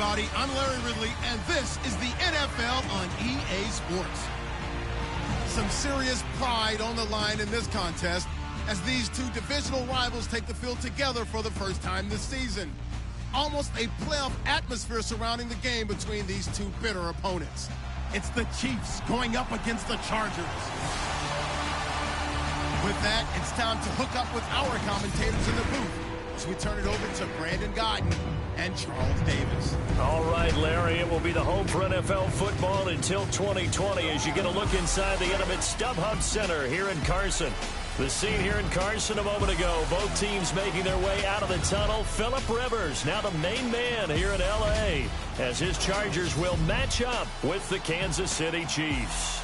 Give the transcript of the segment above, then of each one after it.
everybody. I'm Larry Ridley, and this is the NFL on EA Sports. Some serious pride on the line in this contest as these two divisional rivals take the field together for the first time this season. Almost a playoff atmosphere surrounding the game between these two bitter opponents. It's the Chiefs going up against the Chargers. With that, it's time to hook up with our commentators in the booth as we turn it over to Brandon Godden and Charles Davis. All right, Larry, it will be the home for NFL football until 2020 as you get a look inside the intimate StubHub Center here in Carson. The scene here in Carson a moment ago, both teams making their way out of the tunnel. Phillip Rivers, now the main man here in L.A., as his Chargers will match up with the Kansas City Chiefs.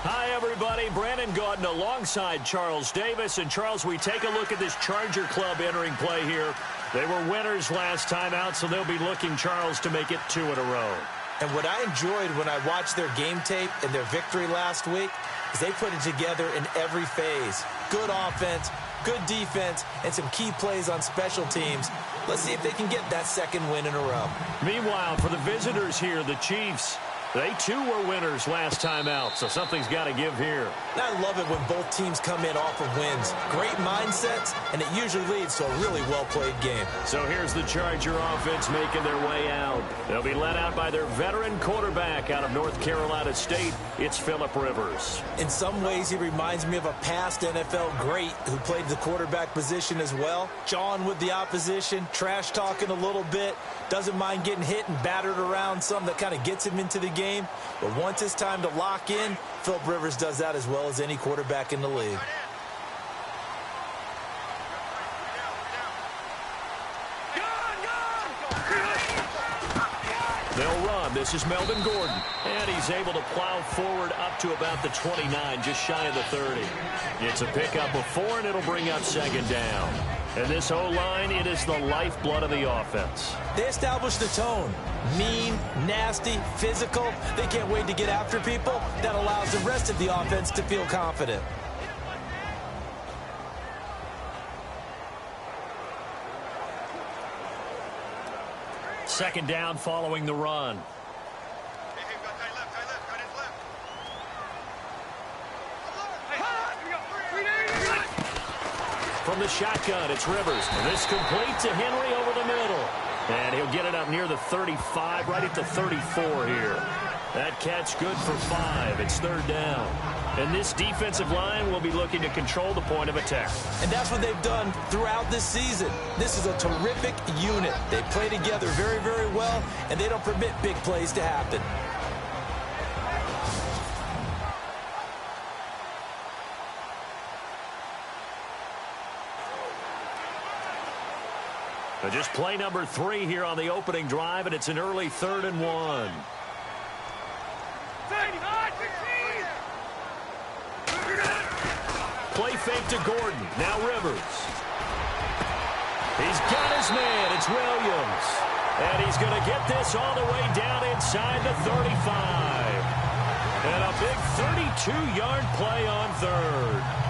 Hi, everybody. Brandon Gaudin alongside Charles Davis. And, Charles, we take a look at this Charger club entering play here. They were winners last time out, so they'll be looking, Charles, to make it 2 in a row. And what I enjoyed when I watched their game tape and their victory last week is they put it together in every phase. Good offense, good defense, and some key plays on special teams. Let's see if they can get that second win in a row. Meanwhile, for the visitors here, the Chiefs, they too were winners last time out, so something's got to give here. I love it when both teams come in off of wins. Great mindsets, and it usually leads to a really well-played game. So here's the Charger offense making their way out. They'll be led out by their veteran quarterback out of North Carolina State. It's Phillip Rivers. In some ways, he reminds me of a past NFL great who played the quarterback position as well. Jawing with the opposition, trash-talking a little bit, doesn't mind getting hit and battered around, something that kind of gets him into the game. But once it's time to lock in, Phillip Rivers does that as well as any quarterback in the league. They'll run. This is Melvin Gordon. And he's able to plow forward up to about the 29, just shy of the 30. It's a pickup of 4, and it'll bring up second down. And this O-line, it is the lifeblood of the offense. They established the tone. Mean, nasty, physical. They can't wait to get after people. That allows the rest of the offense to feel confident. Second down following the run. From the shotgun, it's Rivers. This complete to Henry over the middle. And he'll get it up near the 35, right at the 34 here. That catch good for 5. It's third down. And this defensive line will be looking to control the point of attack. And that's what they've done throughout this season. This is a terrific unit. They play together very, very well, and they don't permit big plays to happen. Just play number 3 here on the opening drive, and it's an early 3rd and 1. Play fake to Gordon. Now Rivers. He's got his man. It's Williams. And he's going to get this all the way down inside the 35. And a big 32-yard play on 3rd.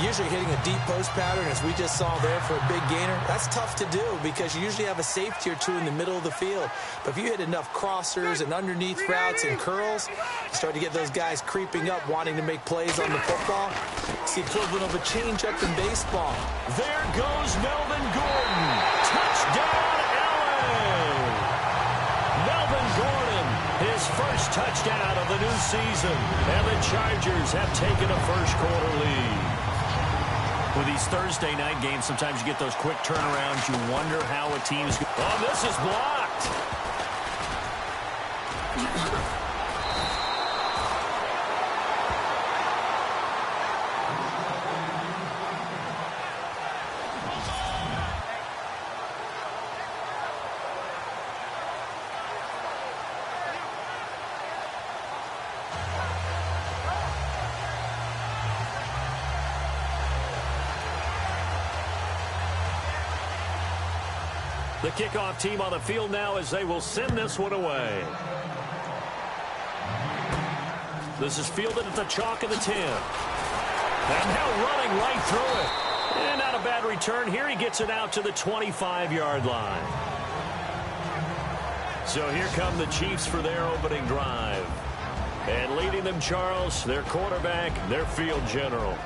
Usually hitting a deep post pattern, as we just saw there, for a big gainer, that's tough to do because you usually have a safety or two in the middle of the field. But if you hit enough crossers and underneath routes and curls, you start to get those guys creeping up, wanting to make plays on the football. It's the equivalent of a changeup in baseball. There goes Melvin Gordon. Touchdown, LA! Melvin Gordon, his first touchdown of the new season. And the Chargers have taken a first-quarter lead. With these Thursday night games, sometimes you get those quick turnarounds. You wonder how a team's... Oh, this is blocked. The kickoff team on the field now as they will send this one away. This is fielded at the chalk of the 10. And now running right through it. And not a bad return here. He gets it out to the 25-yard line. So here come the Chiefs for their opening drive. And leading them, Charles, their quarterback, their field general.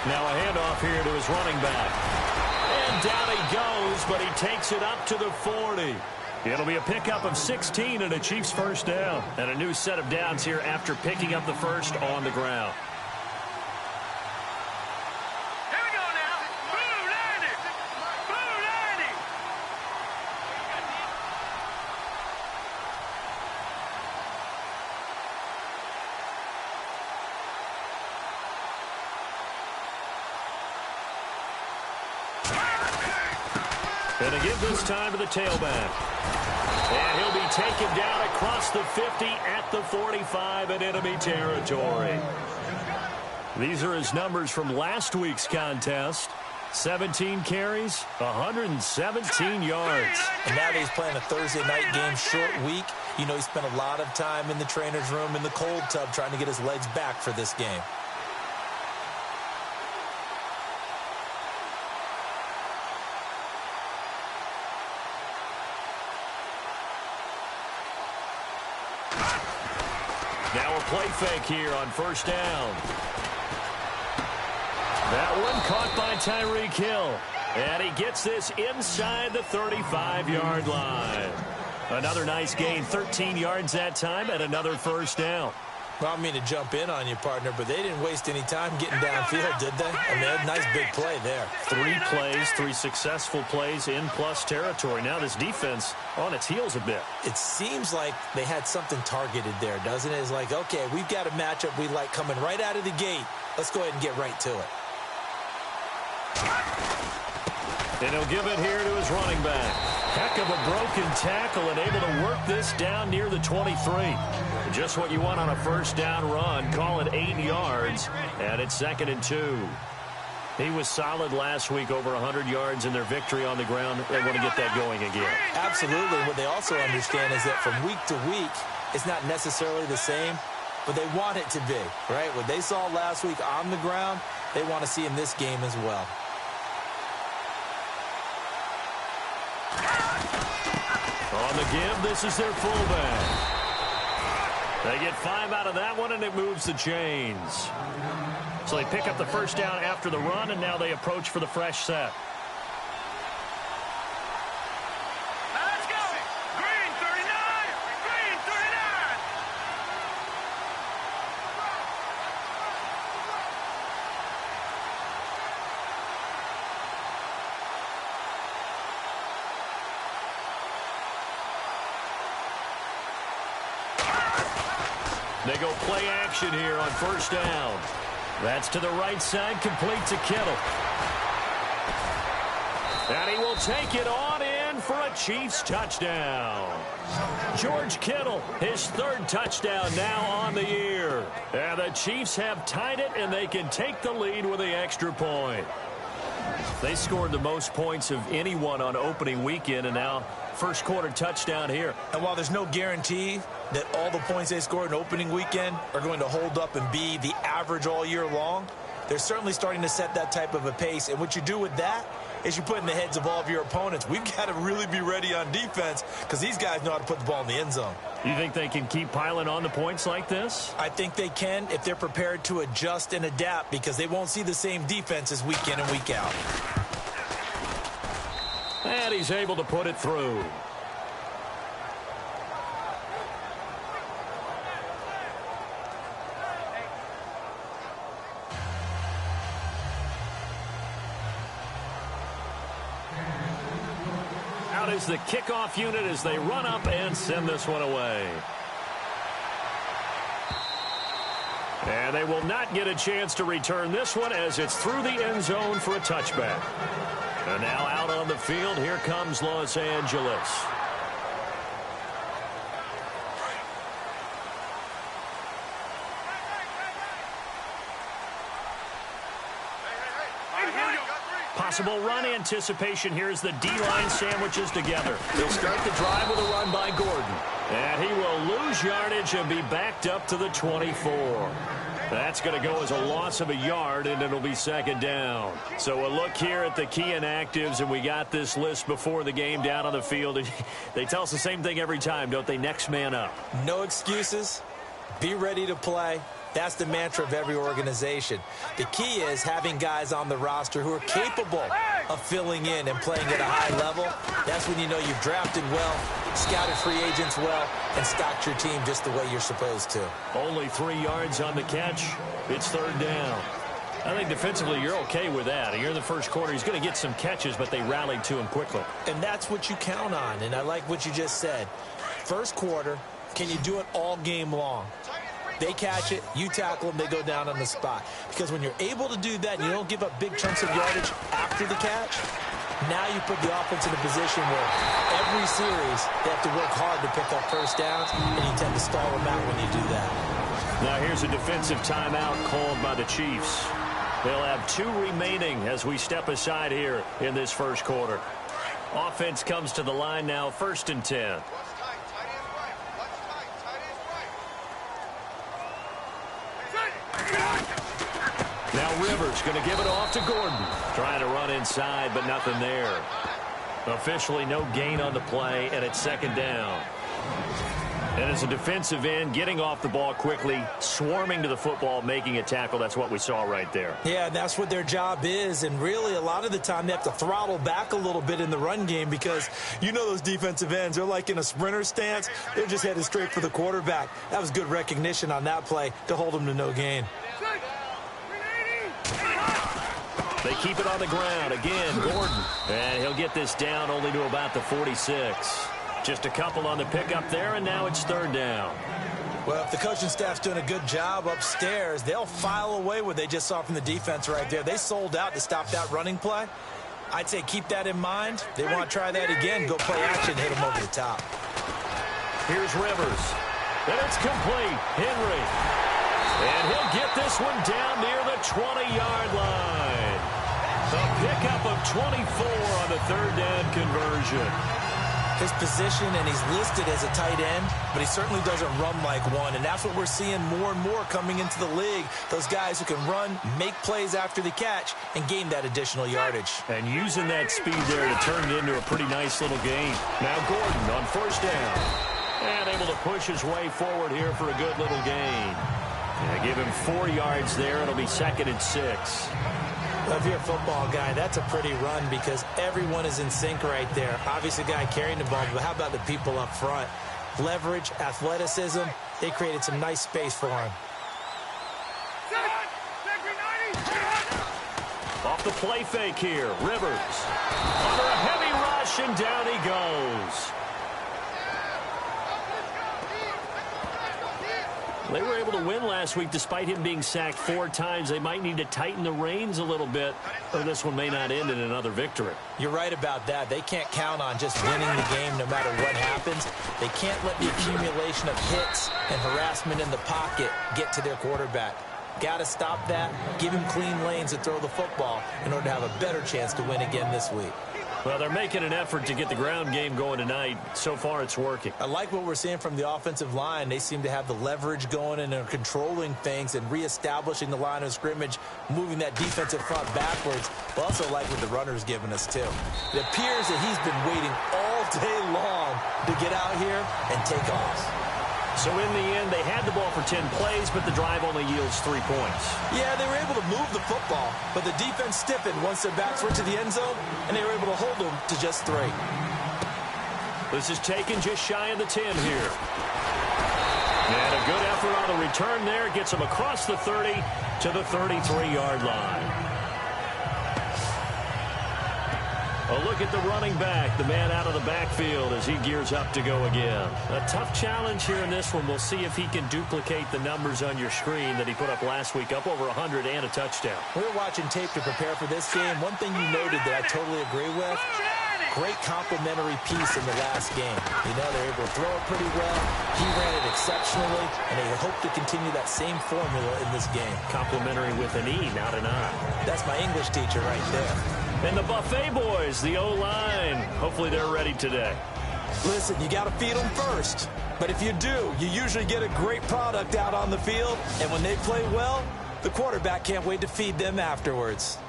Now a handoff here to his running back. And down he goes, but he takes it up to the 40. It'll be a pickup of 16 and a Chiefs first down. And a new set of downs here after picking up the first on the ground. Here we go now. Boo, Landy. Boo, Landy. And to give this time to the tailback. And he'll be taken down across the 50 at the 45 in enemy territory. These are his numbers from last week's contest. 17 carries, 117 yards. And now that he's playing a Thursday night game, short week, you know he spent a lot of time in the trainer's room in the cold tub trying to get his legs back for this game. Now a play fake here on first down. That one caught by Tyreek Hill. And he gets this inside the 35-yard line. Another nice gain, 13 yards that time, and another first down. Well, I don't mean to jump in on you, partner, but they didn't waste any time getting downfield, did they? I mean, a nice big play there. 3 plays, 3 successful plays in plus territory. Now this defense on its heels a bit. It seems like they had something targeted there, doesn't it? It's like, okay, we've got a matchup we like coming right out of the gate. Let's go ahead and get right to it. And he'll give it here to his running back. Heck of a broken tackle and able to work this down near the 23. Just what you want on a first down run. Call it 8 yards, and it's 2nd and 2. He was solid last week, over 100 yards in their victory on the ground. They want to get that going again. Absolutely. What they also understand is that from week to week, it's not necessarily the same, but they want it to be, right? What they saw last week on the ground, they want to see in this game as well. On the give, this is their fullback. They get 5 out of that one, and it moves the chains. So they pick up the first down after the run, and now they approach for the fresh set. Let's go. Green 39. Green 39. They go play action here on first down. That's to the right side, complete to Kittle. And he will take it on in for a Chiefs touchdown. George Kittle, his 3rd touchdown now on the year. And the Chiefs have tied it, and they can take the lead with the extra point. They scored the most points of anyone on opening weekend, and now first quarter touchdown here. And while there's no guarantee that all the points they scored in opening weekend are going to hold up and be the average all year long, they're certainly starting to set that type of a pace. And what you do with that is you put in the heads of all of your opponents, we've got to really be ready on defense because these guys know how to put the ball in the end zone. You think they can keep piling on the points like this? I think they can if they're prepared to adjust and adapt because they won't see the same defenses week in and week out. And he's able to put it through. Out is the kickoff unit as they run up and send this one away. And they will not get a chance to return this one as it's through the end zone for a touchback. And now out on the field, here comes Los Angeles. Possible run anticipation. Here's the D-line sandwiches together. He'll start the drive with a run by Gordon. And he will lose yardage and be backed up to the 24. That's going to go as a loss of a yard, and it'll be second down. So we'll look here at the key inactives, and we got this list before the game down on the field. They tell us the same thing every time, don't they? Next man up. No excuses. Be ready to play. That's the mantra of every organization. The key is having guys on the roster who are capable of filling in and playing at a high level. That's when you know you've drafted well, scouted free agents well, and stocked your team just the way you're supposed to. Only 3 yards on the catch. It's third down. I think defensively you're okay with that. Here in the first quarter, he's going to get some catches, but they rallied to him quickly. And that's what you count on, and I like what you just said. First quarter, can you do it all game long? They catch it, you tackle them, they go down on the spot. Because when you're able to do that and you don't give up big chunks of yardage after the catch, now you put the offense in a position where every series they have to work hard to pick up first downs, and you tend to stall them out when you do that. Now here's a defensive timeout called by the Chiefs. They'll have 2 remaining as we step aside here in this first quarter. Offense comes to the line now, 1st and 10. Now Rivers going to give it off to Gordon. Trying to run inside, but nothing there. Officially no gain on the play, and it's second down. And as a defensive end, getting off the ball quickly, swarming to the football, making a tackle, that's what we saw right there. Yeah, and that's what their job is. And really, a lot of the time, they have to throttle back a little bit in the run game because you know those defensive ends, they're like in a sprinter stance. They're just headed straight for the quarterback. That was good recognition on that play to hold them to no gain. They keep it on the ground. Again, Gordon. And he'll get this down only to about the 46. Just a couple on the pickup there, and now it's third down. Well, if the coaching staff's doing a good job upstairs, they'll file away what they just saw from the defense right there. They sold out to stop that running play. I'd say keep that in mind. They want to try that again, go play action, hit them over the top. Here's Rivers. And it's complete. Henry. And he'll get this one down near the 20-yard line. The pickup of 24 on the third down conversion. His position, and he's listed as a tight end, but he certainly doesn't run like one, and that's what we're seeing more and more coming into the league. Those guys who can run, make plays after the catch, and gain that additional yardage. And using that speed there to turn it into a pretty nice little gain. Now Gordon on first down. And able to push his way forward here for a good little gain. And give him 4 yards there. It'll be 2nd and 6. Well, if you're a football guy, that's a pretty run because everyone is in sync right there. Obviously, the guy carrying the ball, but how about the people up front? Leverage, athleticism, they created some nice space for him. Off the play fake here, Rivers. Under a heavy rush, and down he goes. They were able to win last week despite him being sacked 4 times. They might need to tighten the reins a little bit, or this one may not end in another victory. You're right about that. They can't count on just winning the game no matter what happens. They can't let the accumulation of hits and harassment in the pocket get to their quarterback. Got to stop that, give him clean lanes to throw the football in order to have a better chance to win again this week. Well, they're making an effort to get the ground game going tonight. So far, it's working. I like what we're seeing from the offensive line. They seem to have the leverage going and are controlling things and reestablishing the line of scrimmage, moving that defensive front backwards. I also like what the runner's giving us, too. It appears that he's been waiting all day long to get out here and take off. So in the end, they had the ball for 10 plays, but the drive only yields 3 points. Yeah, they were able to move the football, but the defense stiffened once their backs went to the end zone, and they were able to hold them to just 3. This is taken just shy of the 10 here. And a good effort on the return there. Gets them across the 30 to the 33-yard line. A look at the running back, the man out of the backfield as he gears up to go again. A tough challenge here in this one. We'll see if he can duplicate the numbers on your screen that he put up last week, up over 100 and a touchdown. We were watching tape to prepare for this game. One thing you noted that I totally agree with, great complimentary piece in the last game. You know, they're able to throw it pretty well. He ran it exceptionally, and they hope to continue that same formula in this game. Complimentary with an E, not an I. That's my English teacher right there. And the Buffet boys, the O-line, hopefully they're ready today. Listen, you got to feed them first. But if you do, you usually get a great product out on the field. And when they play well, the quarterback can't wait to feed them afterwards.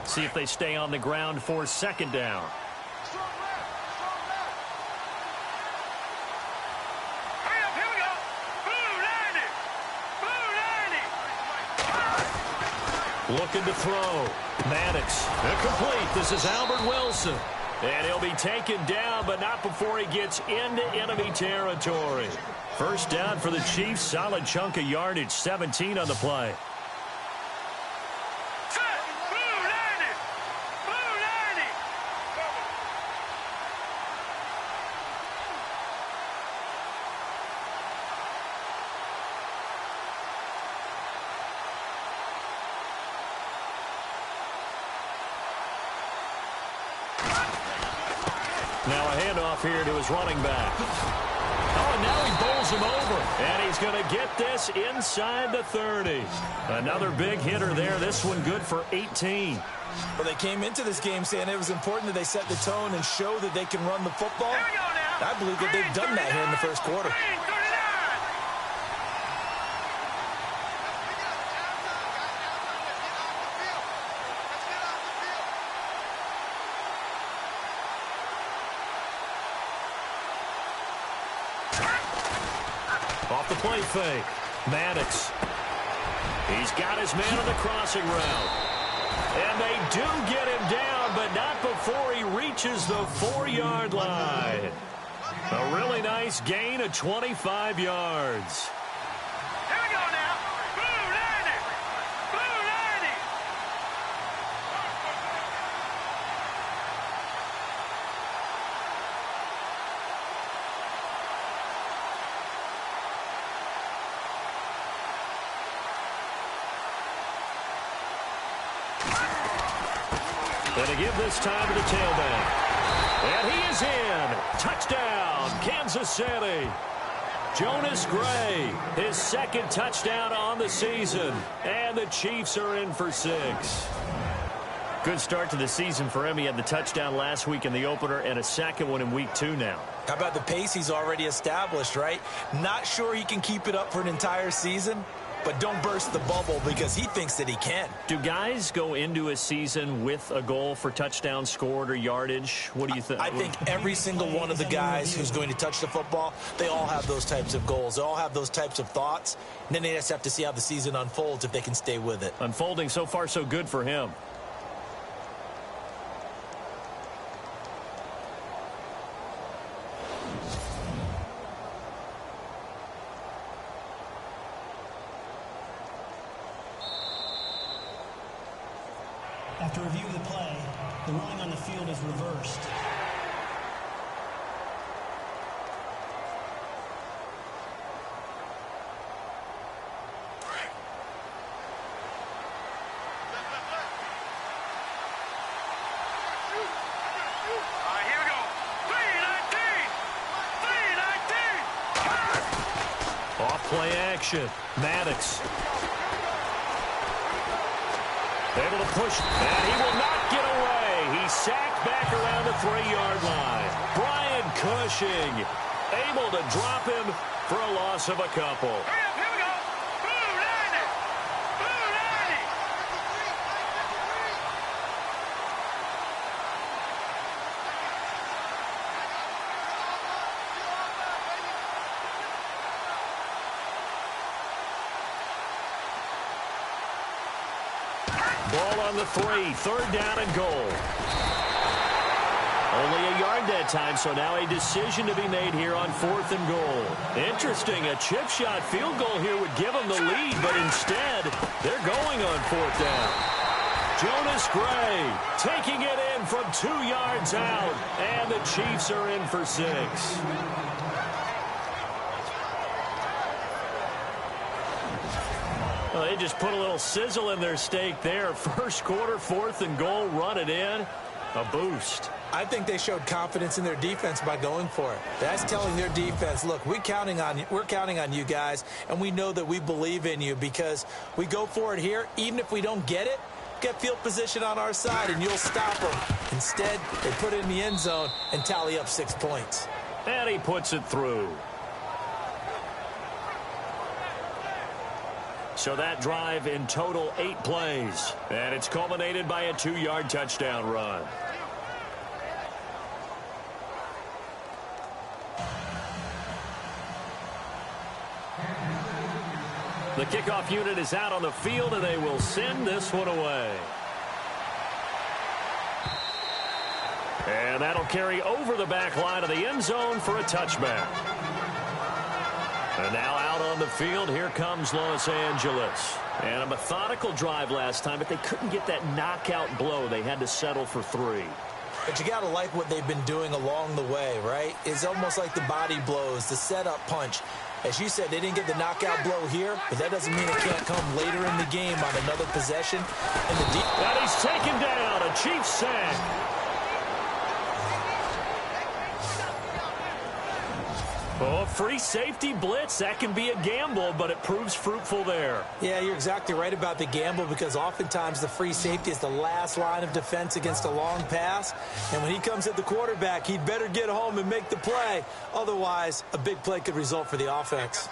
See if they stay on the ground for second down. Looking to throw. Maddox. Incomplete. This is Albert Wilson. And he'll be taken down, but not before he gets into enemy territory. First down for the Chiefs. Solid chunk of yardage. 17 on the play. Now a handoff here to his running back. Oh, and now he bowls him over. And he's going to get this inside the 30. Another big hitter there. This one good for 18. Well, they came into this game saying it was important that they set the tone and show that they can run the football. I believe that they've done that here in the first quarter. Off the play fake. Maddox. He's got his man on the crossing route. And they do get him down, but not before he reaches the 4-yard line. A really nice gain of 25 yards. Here we go now. Boo, 90. Boo, 90. And to give this time to the tailback. And he is in. Touchdown, Kansas City. Jonas Gray, his second touchdown on the season. And the Chiefs are in for 6. Good start to the season for him. He had the touchdown last week in the opener and a second one in week 2 now. How about the pace he's already established, right? Not sure he can keep it up for an entire season, but don't burst the bubble because he thinks that he can. Do guys go into a season with a goal for touchdowns scored or yardage? What do you think? I think every single one of the guys who's going to touch the football, they all have those types of goals. They all have those types of thoughts. And then they just have to see how the season unfolds if they can stay with it. Unfolding so far so good for him. After review of the play, the ruling on the field is reversed. Here we go. 3-19. Off play action. Maddox. Able to push, and he will not get away. He's sacked back around the 3-yard line. Brian Cushing able to drop him for a loss of a couple. Here we go. Boo, 90. Boo, 90. Ball on the 3, 3rd down and goal. Only a yard that time, so now a decision to be made here on 4th and goal. Interesting, a chip shot field goal here would give them the lead, but instead, they're going on 4th down. Jonas Gray taking it in from 2 yards out, and the Chiefs are in for 6. Well, they just put a little sizzle in their steak there. First quarter, 4th and goal, run it in. A boost. I think they showed confidence in their defense by going for it. That's telling their defense, look, we're counting on you guys, and we know that we believe in you because we go for it here. Even if we don't get it, get field position on our side, and you'll stop them. Instead, they put it in the end zone and tally up 6 points. And he puts it through. So that drive in total 8 plays. And it's culminated by a 2-yard touchdown run. The kickoff unit is out on the field, and they will send this one away. And that'll carry over the back line of the end zone for a touchback. And now out on the field, here comes Los Angeles. And a methodical drive last time, but they couldn't get that knockout blow. They had to settle for 3. But you got to like what they've been doing along the way, right? It's almost like the body blows, the setup punch. As you said, they didn't get the knockout blow here, but that doesn't mean it can't come later in the game on another possession. And he's taken down, a Chiefs sack. Oh, free safety blitz. That can be a gamble, but it proves fruitful there. Yeah, you're exactly right about the gamble, because oftentimes the free safety is the last line of defense against a long pass. And when he comes at the quarterback, he'd better get home and make the play. Otherwise, a big play could result for the offense.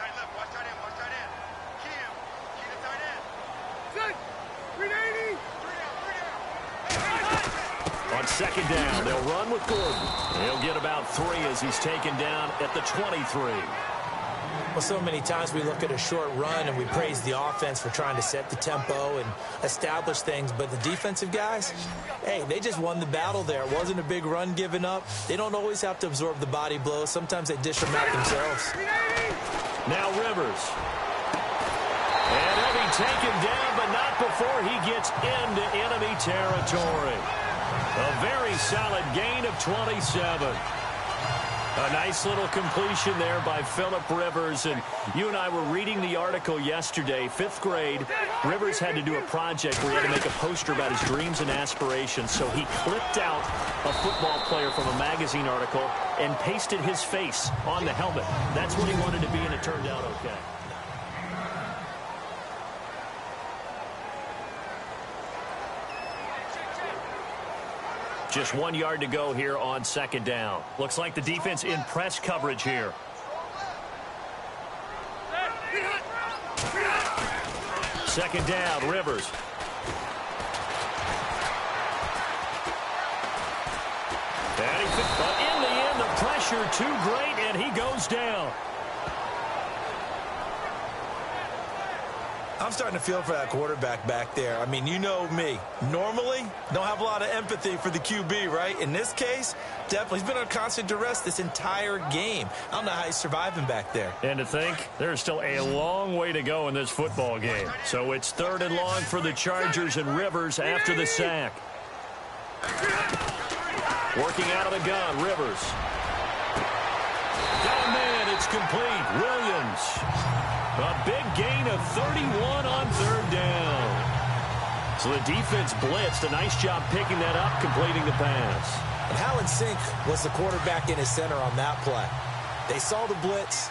On second down, they'll run with Gordon. He'll get about 3 as he's taken down at the 23. Well, so many times we look at a short run and we praise the offense for trying to set the tempo and establish things, but the defensive guys, hey, they just won the battle there. It wasn't a big run given up. They don't always have to absorb the body blows. Sometimes they dish them out themselves. Now Rivers. And he'll be taken down, but not before he gets into enemy territory. A very solid gain of 27. A nice little completion there by Phillip Rivers. And you and I were reading the article yesterday, 5th grade. Rivers had to do a project where he had to make a poster about his dreams and aspirations. So he clipped out a football player from a magazine article and pasted his face on the helmet. That's what he wanted to be, and it turned out okay. Just 1 yard to go here on second down. Looks like the defense in press coverage here. Second down, Rivers. But in the end, the pressure too great, and he goes down. I'm starting to feel for that quarterback back there. I mean, you know me. Normally, don't have a lot of empathy for the QB, right? In this case, definitely. He's been under constant duress this entire game. I don't know how he's surviving back there. And to think, there's still a long way to go in this football game. So it's 3rd and long for the Chargers, and Rivers after the sack. Working out of the gun, Rivers. Got a man, it's complete. Williams. A big gain of 31 on 3rd down. So the defense blitzed. A nice job picking that up, completing the pass. And how in sync was the quarterback in his center on that play? They saw the blitz,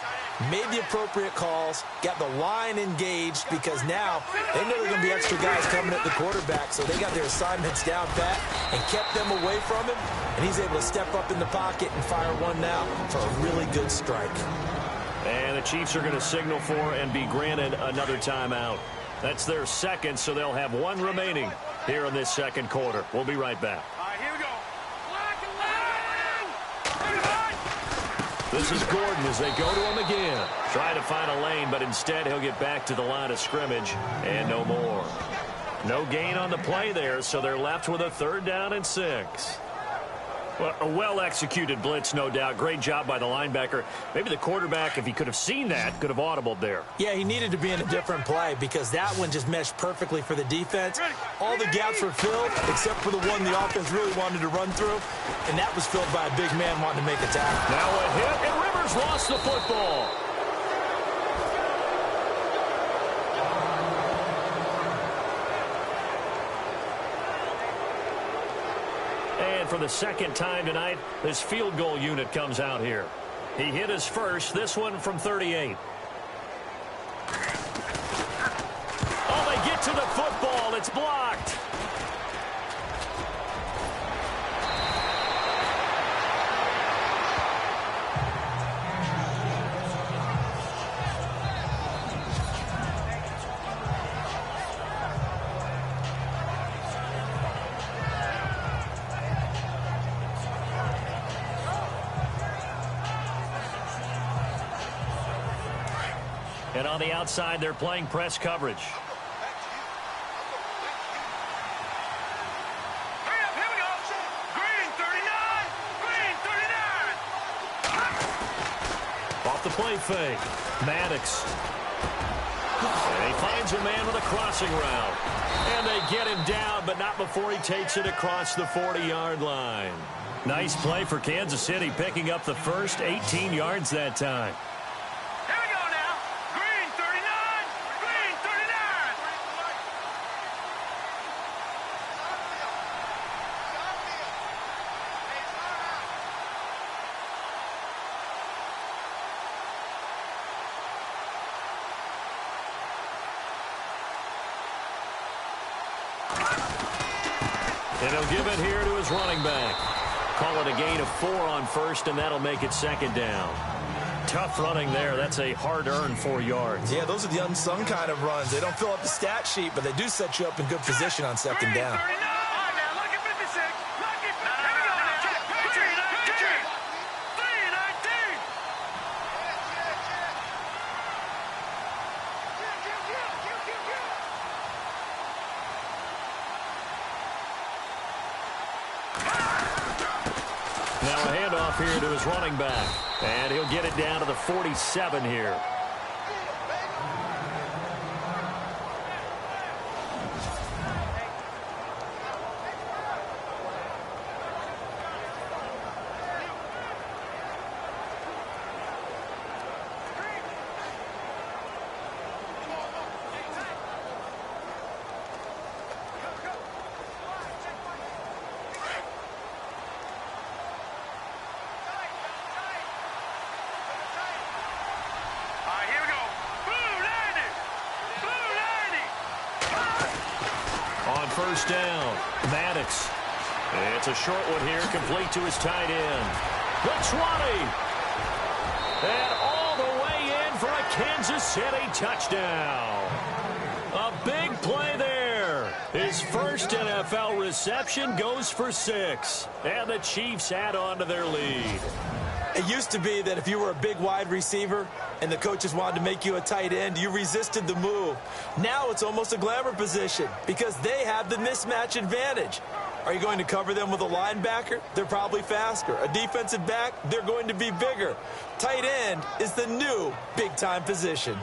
made the appropriate calls, got the line engaged, because now they know there are going to be extra guys coming at the quarterback, so they got their assignments down pat and kept them away from him, and he's able to step up in the pocket and fire one now for a really good strike. And the Chiefs are going to signal for and be granted another timeout. That's their second, so they'll have 1 remaining here in this second quarter. We'll be right back. All right, here we go. This is Gordon as they go to him again. Trying to find a lane, but instead he'll get back to the line of scrimmage and no more. No gain on the play there, so they're left with a 3rd down and 6. Well, a well-executed blitz, no doubt. Great job by the linebacker. Maybe the quarterback, if he could have seen that, could have audibled there. Yeah, he needed to be in a different play, because that one just meshed perfectly for the defense. All the gaps were filled, except for the one the offense really wanted to run through, and that was filled by a big man wanting to make a tackle. Now a hit, and Rivers lost the football. And for the second time tonight, this field goal unit comes out here. He hit his first, this one from 38. Oh, they get to the football. It's blocked. And on the outside, they're playing press coverage. Off the play fake. Maddox. And he finds a man with a crossing route. And they get him down, but not before he takes it across the 40-yard line. Nice play for Kansas City, picking up the first 18 yards that time. Here we go now. Green 39. Green 39. And he'll give it here to his running back. Call it a gain of 4 on first, and that'll make it second down. Tough running there. That's a hard-earned 4 yards. Yeah, those are the unsung kind of runs. They don't fill up the stat sheet, but they do set you up in good position on second down. Now a handoff here to his running back. And he'll get it down to the 47 here. First down, Maddox. It's a short one here, complete to his tight end. The 20. And all the way in for a Kansas City touchdown. A big play there. His first NFL reception goes for 6. And the Chiefs add on to their lead. It used to be that if you were a big wide receiver and the coaches wanted to make you a tight end, you resisted the move. Now it's almost a glamour position because they have the mismatch advantage. Are you going to cover them with a linebacker? They're probably faster. A defensive back? They're going to be bigger. Tight end is the new big-time position.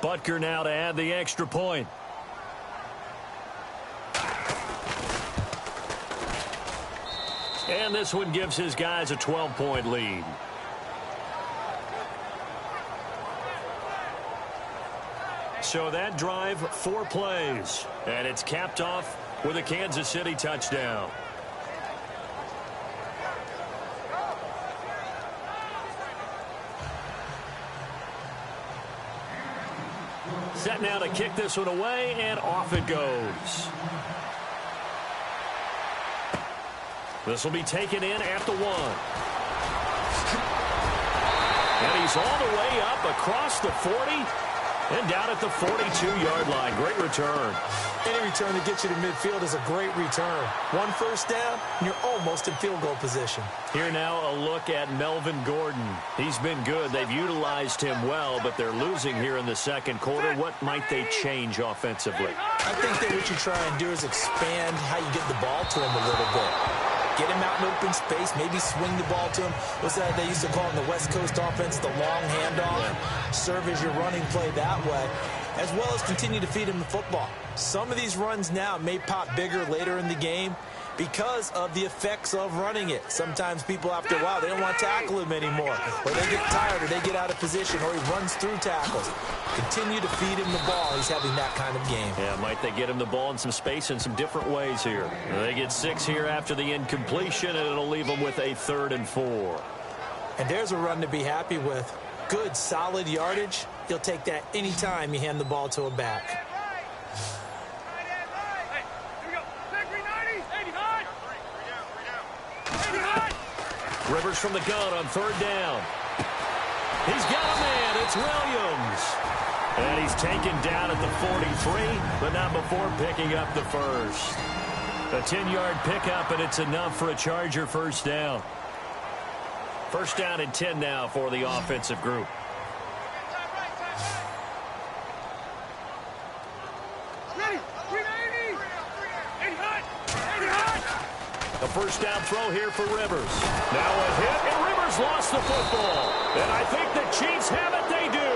Butker now to add the extra point. And this one gives his guys a 12-point lead. So that drive, 4 plays. And it's capped off with a Kansas City touchdown. Set now to kick this one away, and off it goes. This will be taken in at the 1. And he's all the way up across the 40 and down at the 42-yard line. Great return. Any return that gets you to midfield is a great return. 1 first down, and you're almost in field goal position. Here now a look at Melvin Gordon. He's been good. They've utilized him well, but they're losing here in the second quarter. What might they change offensively? I think that what you try and do is expand how you get the ball to him a little bit. Get him out in open space, maybe swing the ball to him. What's that they used to call in the West Coast offense, the long handoff? Serve as your running play that way, as well as continue to feed him the football. Some of these runs now may pop bigger later in the game because of the effects of running it. Sometimes people, after a while, they don't want to tackle him anymore, or they get tired, or they get out of position, or he runs through tackles. Continue to feed him the ball. He's having that kind of game. Yeah, might they get him the ball in some space in some different ways here. They get 6 here after the incompletion, and it'll leave them with a 3rd and 4. And there's a run to be happy with. Good, solid yardage. You'll take that anytime you hand the ball to a back. Rivers from the gun on 3rd down. He's got a man. It's Williams. And he's taken down at the 43, but not before picking up the first. A 10-yard pickup, and it's enough for a Charger first down. First down and 10 now for the offensive group. A first down throw here for Rivers. Now a hit, and Rivers lost the football. And I think the Chiefs have it. They do.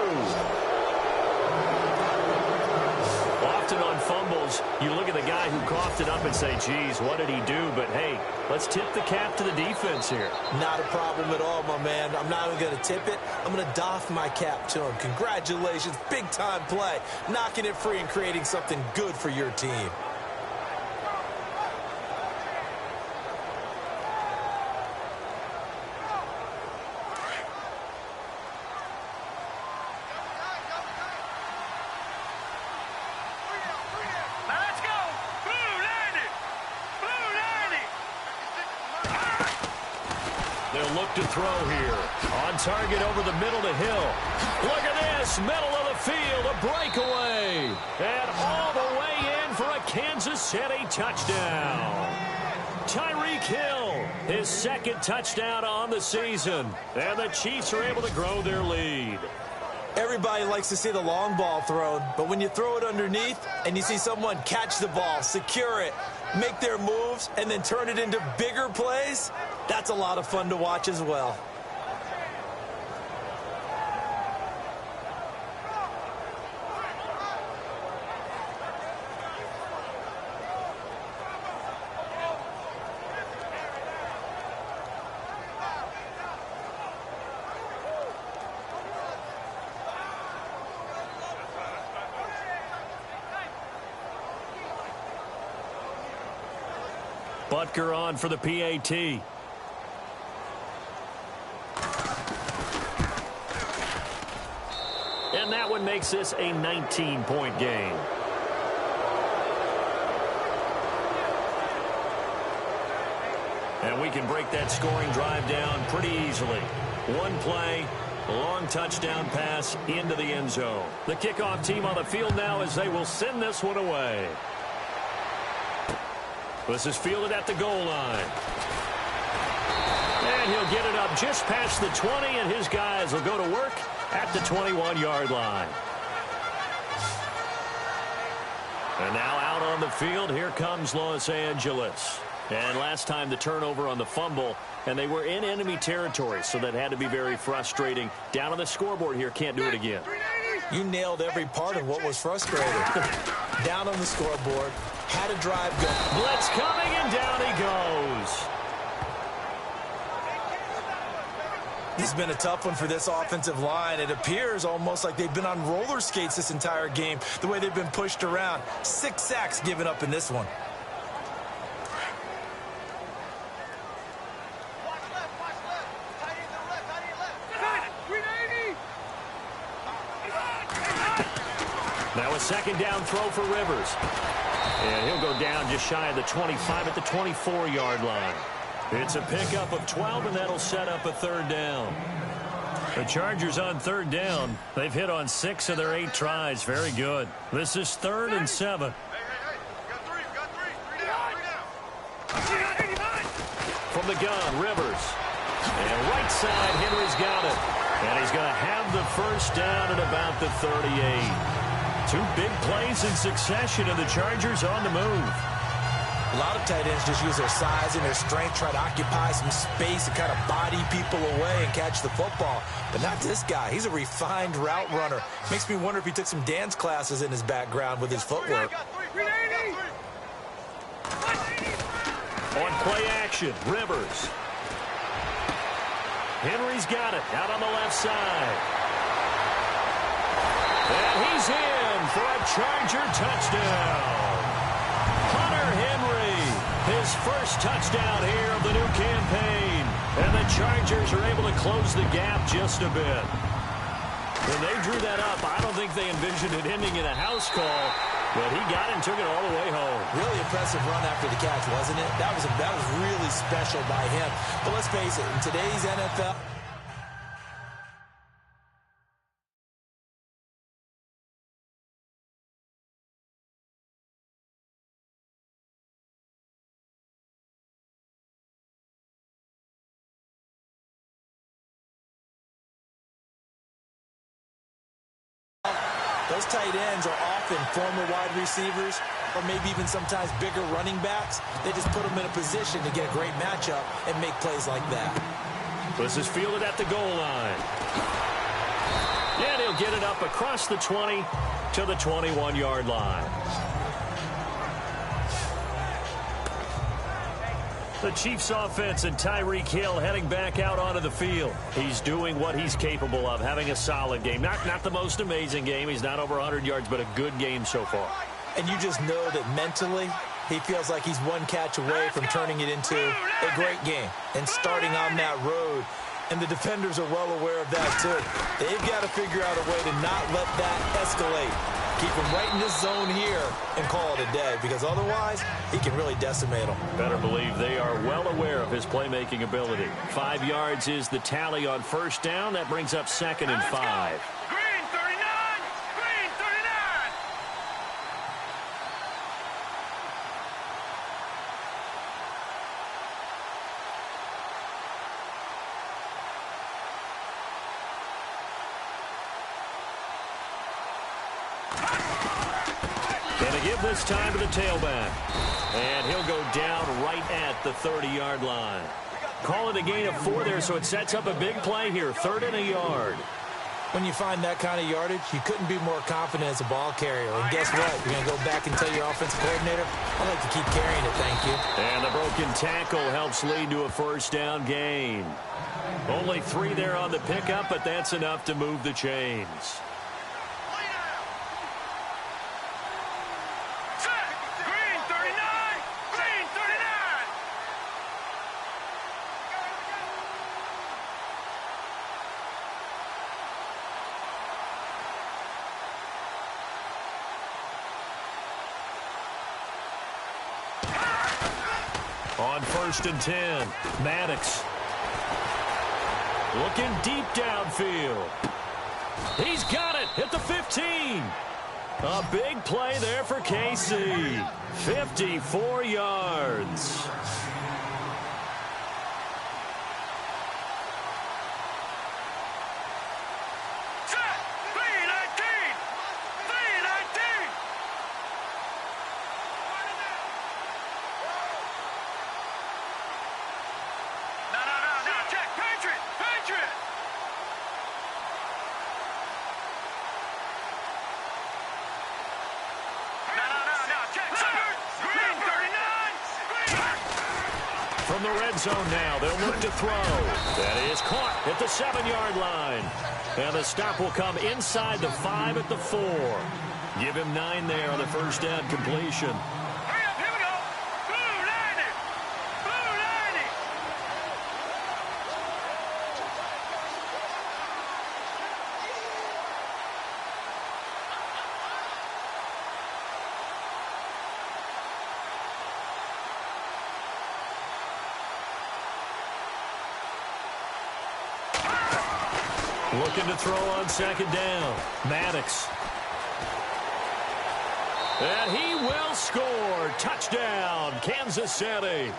Often on fumbles, you look at the guy who coughed it up and say, geez, what did he do? But, hey, let's tip the cap to the defense here. Not a problem at all, my man. I'm not even going to tip it. I'm going to doff my cap to him. Congratulations. Big-time play. Knocking it free and creating something good for your team. Look to throw here. On target over the middle to Hill. Look at this. Middle of the field. A breakaway. And all the way in for a Kansas City touchdown. Tyreek Hill, his second touchdown on the season. And the Chiefs are able to grow their lead. Everybody likes to see the long ball thrown, but when you throw it underneath and you see someone catch the ball, secure it, make their moves, and then turn it into bigger plays, that's a lot of fun to watch as well. Butker on for the PAT. And that one makes this a 19-point game. And we can break that scoring drive down pretty easily. One play, a long touchdown pass into the end zone. The kickoff team on the field now as they will send this one away. This is fielded at the goal line. And he'll get it up just past the 20, and his guys will go to work at the 21-yard line. And now out on the field, here comes Los Angeles. And last time the turnover on the fumble, and they were in enemy territory, so that had to be very frustrating. Down on the scoreboard here, can't do it again. You nailed every part of what was frustrating. Down on the scoreboard, had a drive go. Blitz coming, and down he goes. This has been a tough one for this offensive line. It appears almost like they've been on roller skates this entire game, the way they've been pushed around. 6 sacks given up in this one. Now a second down throw for Rivers. And he'll go down just shy of the 25 at the 24-yard line. It's a pickup of 12, and that'll set up a third down. The Chargers on third down. They've hit on 6 of their 8 tries. Very good. This is 3rd and 7. From the gun, Rivers. And right side, Henry's got it. And he's going to have the first down at about the 38. 2 big plays in succession, and the Chargers on the move. A lot of tight ends just use their size and their strength, try to occupy some space and kind of body people away and catch the football. But not this guy. He's a refined route runner. Makes me wonder if he took some dance classes in his background with his footwork. On play action, Rivers. Henry's got it out on the left side. And he's in for a Charger touchdown. Hunter Henry, his first touchdown here of the new campaign. And the Chargers are able to close the gap just a bit. When they drew that up, I don't think they envisioned it ending in a house call, but he got it and took it all the way home. Really impressive run after the catch, wasn't it? That was really special by him. But let's face it, in today's NFL, Those tight ends are often former wide receivers or maybe even sometimes bigger running backs. They just put them in a position to get a great matchup and make plays like that. This is fielded at the goal line. And he'll get it up across the 20 to the 21-yard line. The Chiefs offense and Tyreek Hill heading back out onto the field. He's doing what he's capable of, having a solid game. Not the most amazing game. He's not over 100 yards, but a good game so far. And you just know that mentally he feels like he's one catch away from turning it into a great game and starting on that road. And the defenders are well aware of that, too. They've got to figure out a way to not let that escalate. Keep him right in this zone here and call it a day, because otherwise he can really decimate them. Better believe they are well aware of his playmaking ability. 5 yards is the tally on first down. That brings up 2nd and 5. Green 39! Green 39! Going to give this time to the tailback. And he'll go down right at the 30-yard line. Call it a gain of 4 there, so it sets up a big play here. 3rd and a yard. When you find that kind of yardage, you couldn't be more confident as a ball carrier. And guess what? You're going to go back and tell your offensive coordinator, I'd like to keep carrying it, thank you. And the broken tackle helps lead to a first down gain. Only 3 there on the pickup, but that's enough to move the chains. Green 39! Green 39! On 1st and 10, Maddox. Looking deep downfield. He's got it at the 15. A big play there for KC. 54 yards. From the red zone now, they'll look to throw. That is caught at the 7-yard line. And the stop will come inside the 5 at the 4. Give him 9 there on the first down completion. Hurry up, here we go. Blue 90! Blue 90! Looking to throw on 2nd down. Maddox. And he will score. Touchdown, Kansas City.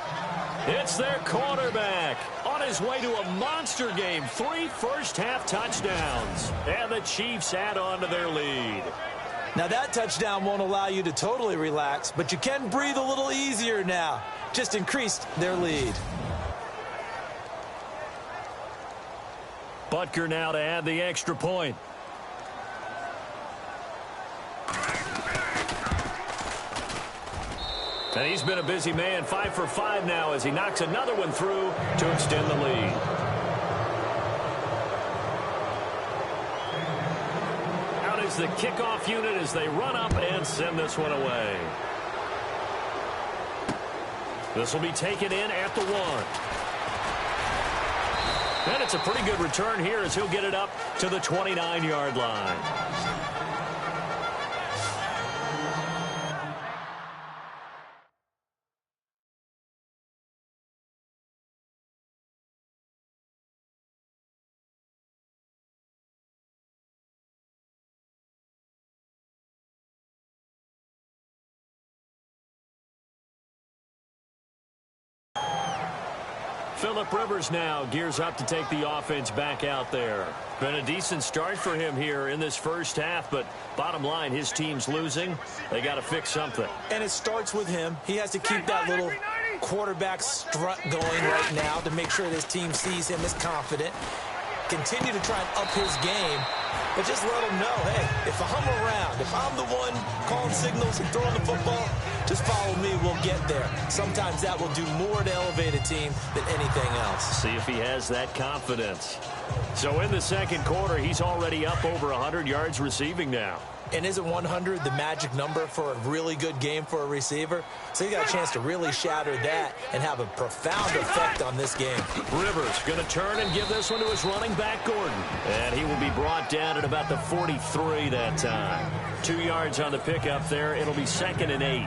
It's their quarterback on his way to a monster game. 3 first-half touchdowns. And the Chiefs add on to their lead. Now that touchdown won't allow you to totally relax, but you can breathe a little easier now. Just increased their lead. Butker now to add the extra point. And he's been a busy man, 5 for 5 now as he knocks another one through to extend the lead. Out is the kickoff unit as they run up and send this one away. This will be taken in at the 1. And it's a pretty good return here as he'll get it up to the 29-yard line. Phillip Rivers now gears up to take the offense back out there. Been a decent start for him here in this first half, but bottom line, his team's losing. They got to fix something. And it starts with him. He has to keep that little quarterback strut going right now to make sure this team sees him as confident. Continue to try and up his game, but just let him know, hey, if I'm around, if I'm the one calling signals and throwing the football, just follow me, we'll get there. Sometimes that will do more to elevate a team than anything else. See if he has that confidence. So in the second quarter, he's already up over 100 yards receiving now. And isn't 100 the magic number for a really good game for a receiver? So he got a chance to really shatter that and have a profound effect on this game. Rivers going to turn and give this one to his running back, Gordon. And he will be brought down at about the 43 that time. 2 yards on the pickup there. It'll be 2nd and 8.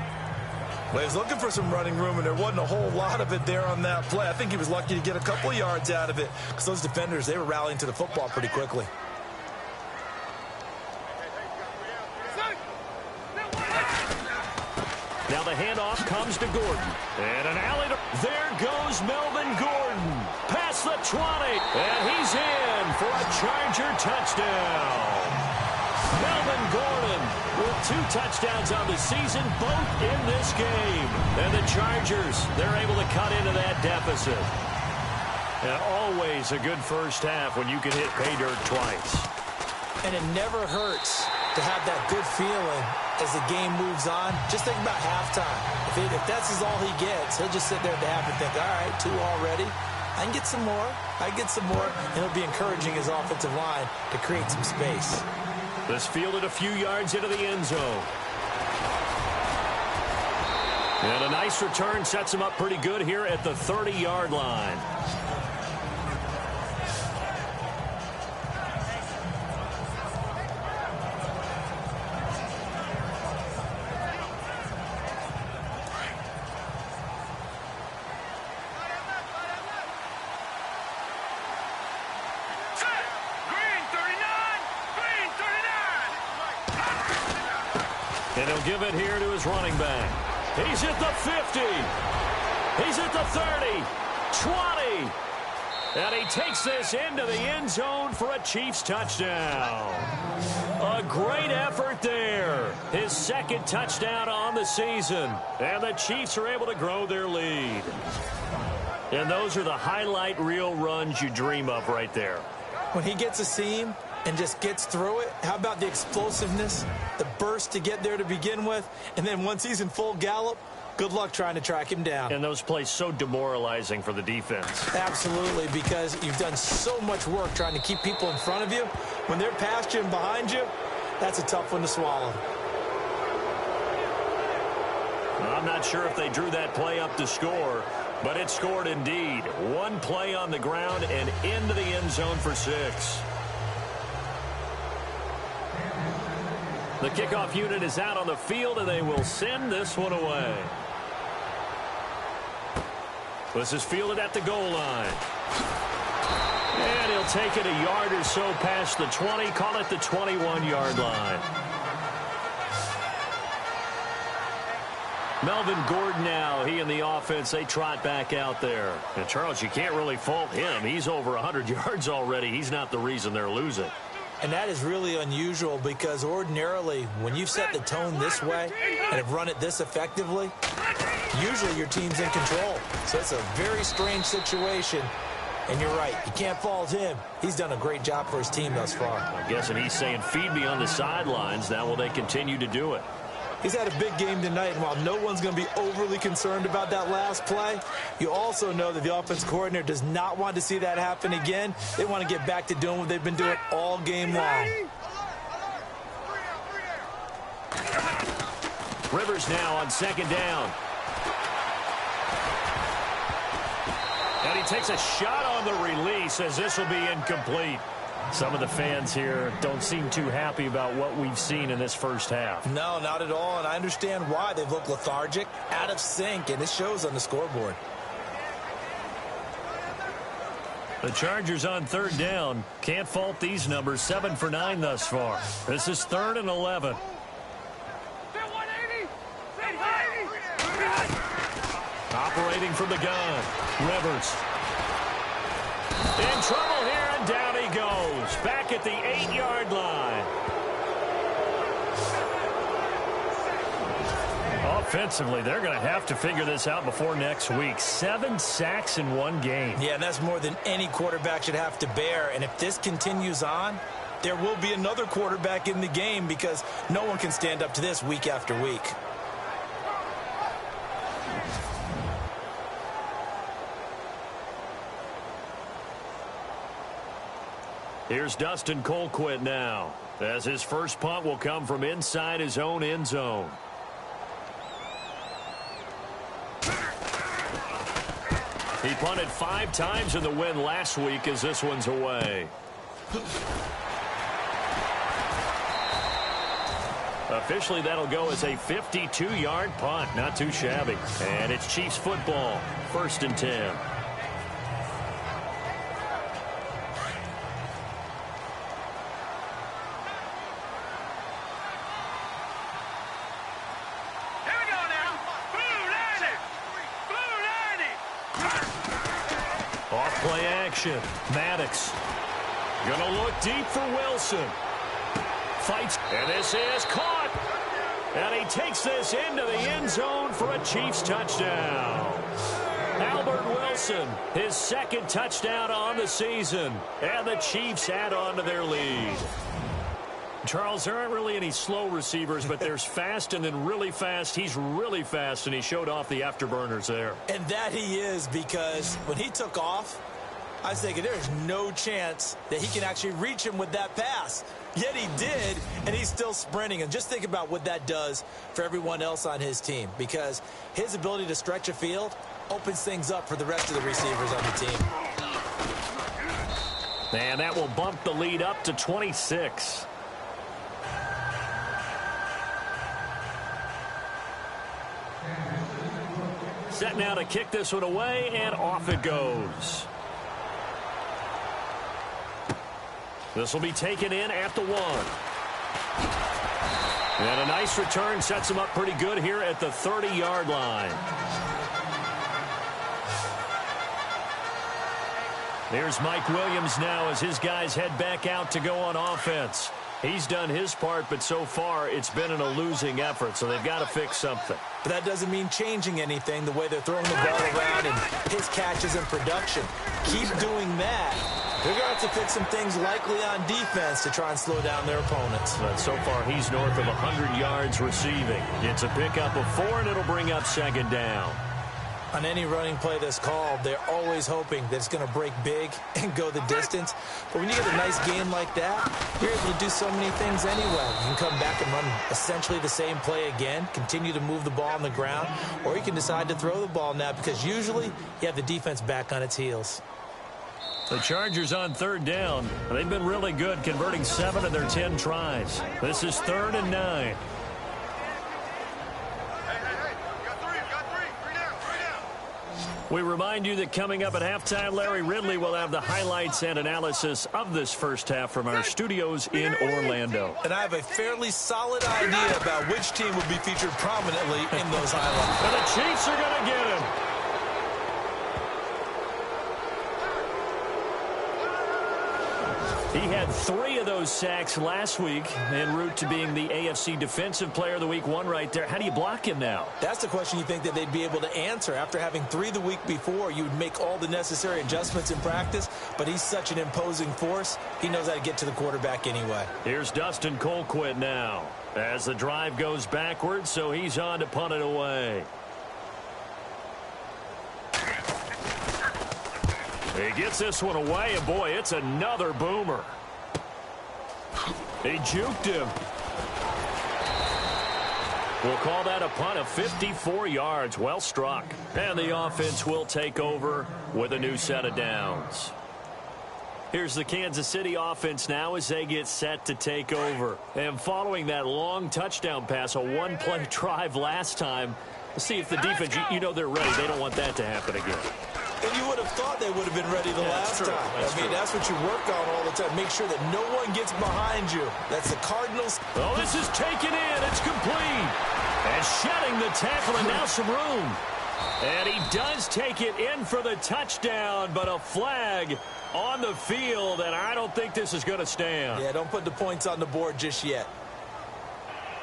Well, he was looking for some running room, and there wasn't a whole lot of it there on that play. I think he was lucky to get a couple of yards out of it because those defenders, they were rallying to the football pretty quickly. Now the handoff comes to Gordon. And an alley to... There goes Melvin Gordon. Past the 20. And he's in for a Charger touchdown. Melvin Gordon with 2 touchdowns on the season, both in this game. And the Chargers, they're able to cut into that deficit. And always a good first half when you can hit pay dirt twice. And it never hurts to have that good feeling as the game moves on. Just think about halftime. If that's all he gets, he'll just sit there at the half and think, all right, 2 already. I can get some more. I can get some more. And he'll be encouraging his offensive line to create some space. This fielded a few yards into the end zone. And a nice return sets him up pretty good here at the 30-yard line. And he'll give it here to his running back. He's at the 50. He's at the 30. 20. And he takes this into the end zone for a Chiefs touchdown. A great effort there. His 2nd touchdown on the season. And the Chiefs are able to grow their lead. And those are the highlight reel runs you dream of right there. When he gets a seam and just gets through it, how about the explosiveness, the burst to get there to begin with, and then once he's in full gallop, good luck trying to track him down. And those plays so demoralizing for the defense. Absolutely, because you've done so much work trying to keep people in front of you. When they're past you and behind you, that's a tough one to swallow. Well, I'm not sure if they drew that play up to score, but it scored indeed. 1 play on the ground and into the end zone for 6. The kickoff unit is out on the field, and they will send this one away. This is fielded at the goal line. And he'll take it a yard or so past the 20, call it the 21-yard line. Melvin Gordon now, he and the offense, they trot back out there. And, Charles, you can't really fault him. He's over 100 yards already. He's not the reason they're losing. And that is really unusual because ordinarily, when you've set the tone this way and have run it this effectively, usually your team's in control. So it's a very strange situation. And you're right, you can't fault him. He's done a great job for his team thus far. I'm guessing he's saying, feed me on the sidelines. Now will they continue to do it? He's had a big game tonight, and while no one's going to be overly concerned about that last play, you also know that the offense coordinator does not want to see that happen again. They want to get back to doing what they've been doing all game long. Rivers now on 2nd down. And he takes a shot on the release as this will be incomplete. Some of the fans here don't seem too happy about what we've seen in this first half. No, not at all, and I understand why. They've looked lethargic, out of sync, and it shows on the scoreboard. The Chargers on 3rd down. Can't fault these numbers. 7 for 9 thus far. This is 3rd and 11. Operating from the gun. Rivers. In trouble here, and down he goes. Back at the 8-yard line. Offensively, they're going to have to figure this out before next week. 7 sacks in one game. Yeah, and that's more than any quarterback should have to bear. And if this continues on, there will be another quarterback in the game because no one can stand up to this week after week. Here's Dustin Colquitt now, as his first punt will come from inside his own end zone. He punted 5 times in the win last week as this one's away. Officially, that'll go as a 52-yard punt. Not too shabby. And it's Chiefs football, 1st and 10. Off-play action. Maddox. Gonna look deep for Wilson. Fights. And this is caught. And he takes this into the end zone for a Chiefs touchdown. Albert Wilson, his 2nd touchdown on the season. And the Chiefs add on to their lead. Charles, there aren't really any slow receivers, but there's fast and then really fast. He's really fast, and he showed off the afterburners there. And that he is, because when he took off, I was thinking there's no chance that he can actually reach him with that pass. Yet he did, and he's still sprinting. And just think about what that does for everyone else on his team, because his ability to stretch a field opens things up for the rest of the receivers on the team. And that will bump the lead up to 26. Set now to kick this one away, and off it goes. This will be taken in at the 1. And a nice return sets him up pretty good here at the 30-yard line. There's Mike Williams now as his guys head back out to go on offense. He's done his part, but so far it's been in a losing effort, so they've got to fix something. But that doesn't mean changing anything, the way they're throwing the ball around and his catches and production. Keep doing that. They're going to have to fix some things likely on defense to try and slow down their opponents. But so far he's north of 100 yards receiving. It's a pickup of 4, and it'll bring up 2nd down. On any running play that's called, they're always hoping that it's going to break big and go the distance. But when you get a nice game like that, you're able to do so many things anyway. You can come back and run essentially the same play again, continue to move the ball on the ground, or you can decide to throw the ball now because usually you have the defense back on its heels. The Chargers on 3rd down. They've been really good, converting 7 of their 10 tries. This is 3rd and 9. We remind you that coming up at halftime, Larry Ridley will have the highlights and analysis of this first half from our studios in Orlando. And I have a fairly solid idea about which team will be featured prominently in those highlights. And the Chiefs are going to get him. He had 3 of those sacks last week en route to being the AFC Defensive Player of the Week 1 right there. How do you block him now? That's the question you think that they'd be able to answer. After having 3 the week before, you would make all the necessary adjustments in practice, but he's such an imposing force, he knows how to get to the quarterback anyway. Here's Dustin Colquitt now as the drive goes backwards, so he's on to punt it away. He gets this one away, and boy, it's another boomer. He juked him. We'll call that a punt of 54 yards. Well struck. And the offense will take over with a new set of downs. Here's the Kansas City offense now as they get set to take over. And following that long touchdown pass, a one-play drive last time, let's see if the defense, you know they're ready. They don't want that to happen again. And you would have thought they would have been ready the last time. That's what you work on all the time. Make sure that no one gets behind you. That's the Cardinals. Oh, this is taken in. It's complete. And shedding the tackle, and now some room. And he does take it in for the touchdown, but a flag on the field, and I don't think this is going to stand. Yeah, don't put the points on the board just yet.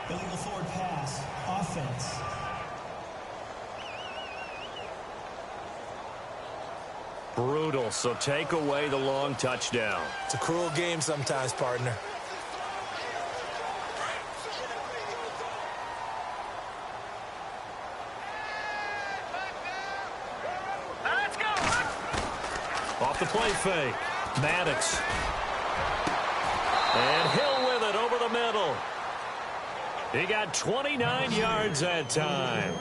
Illegal forward pass. Offense. Brutal, so take away the long touchdown. It's a cruel game sometimes, partner. Let's go. Off the play fake. Maddox. And Hill with it over the middle. He got 29 yards that time.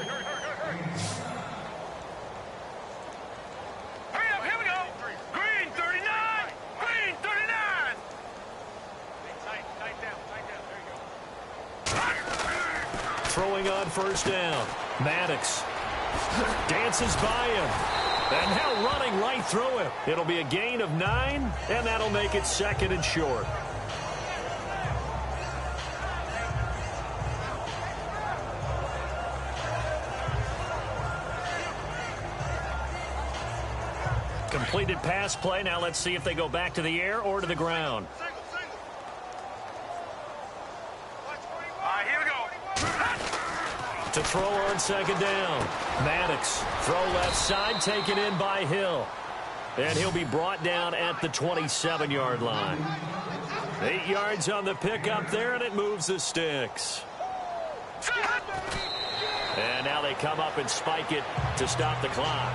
Hurry up, here we go. Green 39. Green 39. Tight down. There you go. Throwing on first down. Maddox dances by him. And now running right through him. It'll be a gain of 9, and that'll make it 2nd and short. Completed pass play. Now let's see if they go back to the air or to the ground. All right, here we go. To throw on second down. Maddox, throw left side, taken in by Hill. And he'll be brought down at the 27-yard line. 8 yards on the pickup there, and it moves the sticks. And now they come up and spike it to stop the clock.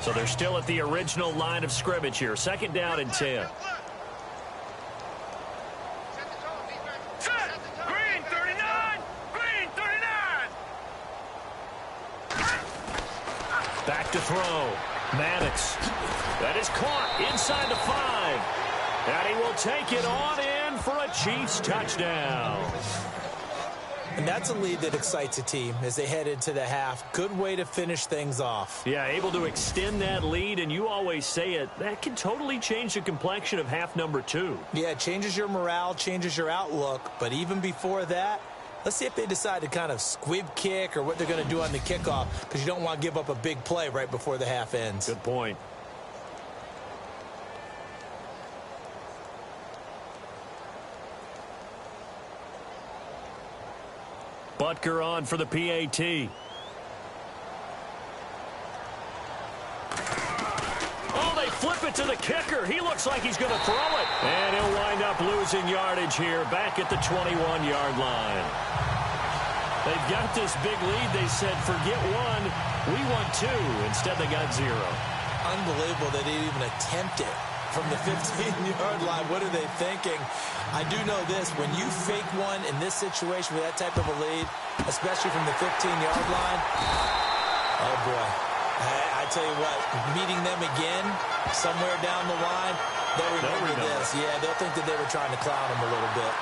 So they're still at the original line of scrimmage here. 2nd down and 10. Green 39. Green 39. Back to throw. Maddox. That is caught inside the 5. And he will take it on in for a Chiefs touchdown. And that's a lead that excites a team as they head into the half. Good way to finish things off. Yeah, able to extend that lead, and you always say it, that can totally change the complexion of half number 2. Yeah, it changes your morale, changes your outlook. But even before that, let's see if they decide to kind of squib kick or what they're going to do on the kickoff, because you don't want to give up a big play right before the half ends. Good point. Butker on for the PAT. Oh, they flip it to the kicker. He looks like he's going to throw it. And he'll wind up losing yardage here back at the 21-yard line. They've got this big lead. They said, forget 1, we want 2. Instead, they got 0. Unbelievable that they even attempt it from the 15-yard line. What are they thinking? I do know this. When you fake one in this situation with that type of a lead, especially from the 15-yard line, oh, boy. I tell you what, meeting them again somewhere down the line, they'll remember this. Yeah, they'll think that they were trying to clown them a little bit.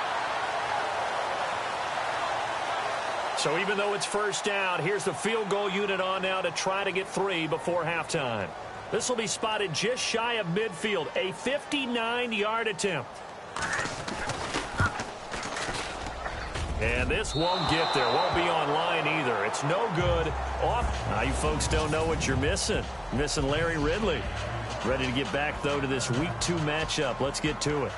So even though it's first down, here's the field goal unit on now to try to get 3 before halftime. This will be spotted just shy of midfield, a 59-yard attempt. And this won't get there, won't be online either. It's no good. Off. Now you folks don't know what you're missing. Missing Larry Ridley. Ready to get back, though, to this Week 2 matchup. Let's get to it.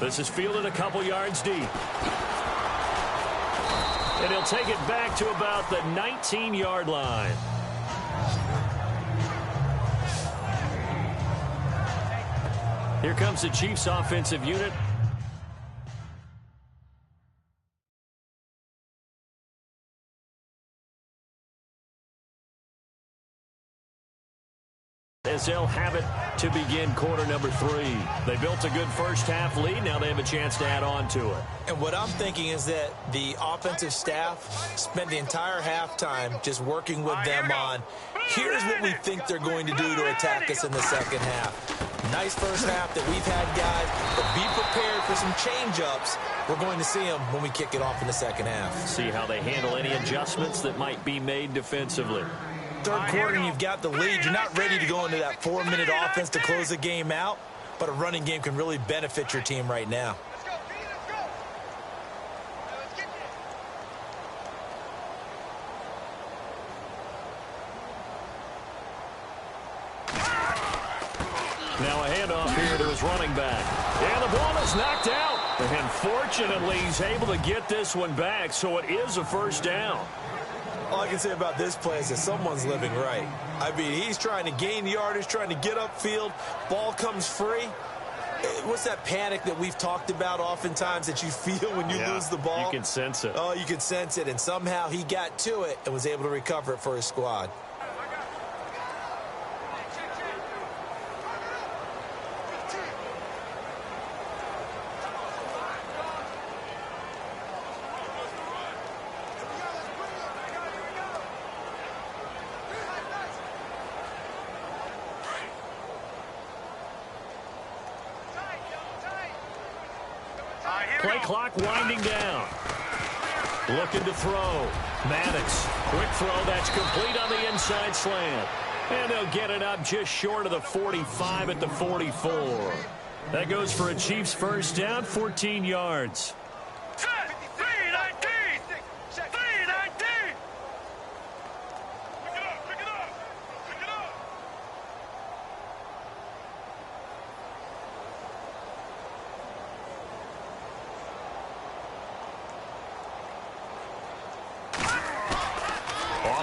This is fielded a couple yards deep. And he'll take it back to about the 19-yard line. Here comes the Chiefs offensive unit. As they'll have it to begin quarter number 3. They built a good first half lead. Now they have a chance to add on to it. And what I'm thinking is that the offensive staff spent the entire halftime just working with them on, here's what we think they're going to do to attack us in the second half. Nice first half that we've had, guys, but be prepared for some change-ups we're going to see them when we kick it off in the second half. See how they handle any adjustments that might be made defensively. Third quarter, and you've got the lead. You're not ready to go into that 4-minute offense to close the game out, but a running game can really benefit your team right now. Now a handoff here to his running back. And the ball is knocked out. And fortunately, he's able to get this one back, so it is a first down. All I can say about this play is that someone's living right. I mean, he's trying to gain yardage, trying to get upfield. Ball comes free. What's that panic that we've talked about oftentimes that you feel when you lose the ball? You can sense it. Oh, you can sense it, and somehow he got to it and was able to recover it for his squad. Play clock winding down. Looking to throw. Maddox. Quick throw. That's complete on the inside slant. And they'll get it up just short of the 45 at the 44. That goes for a Chiefs first down, 14 yards.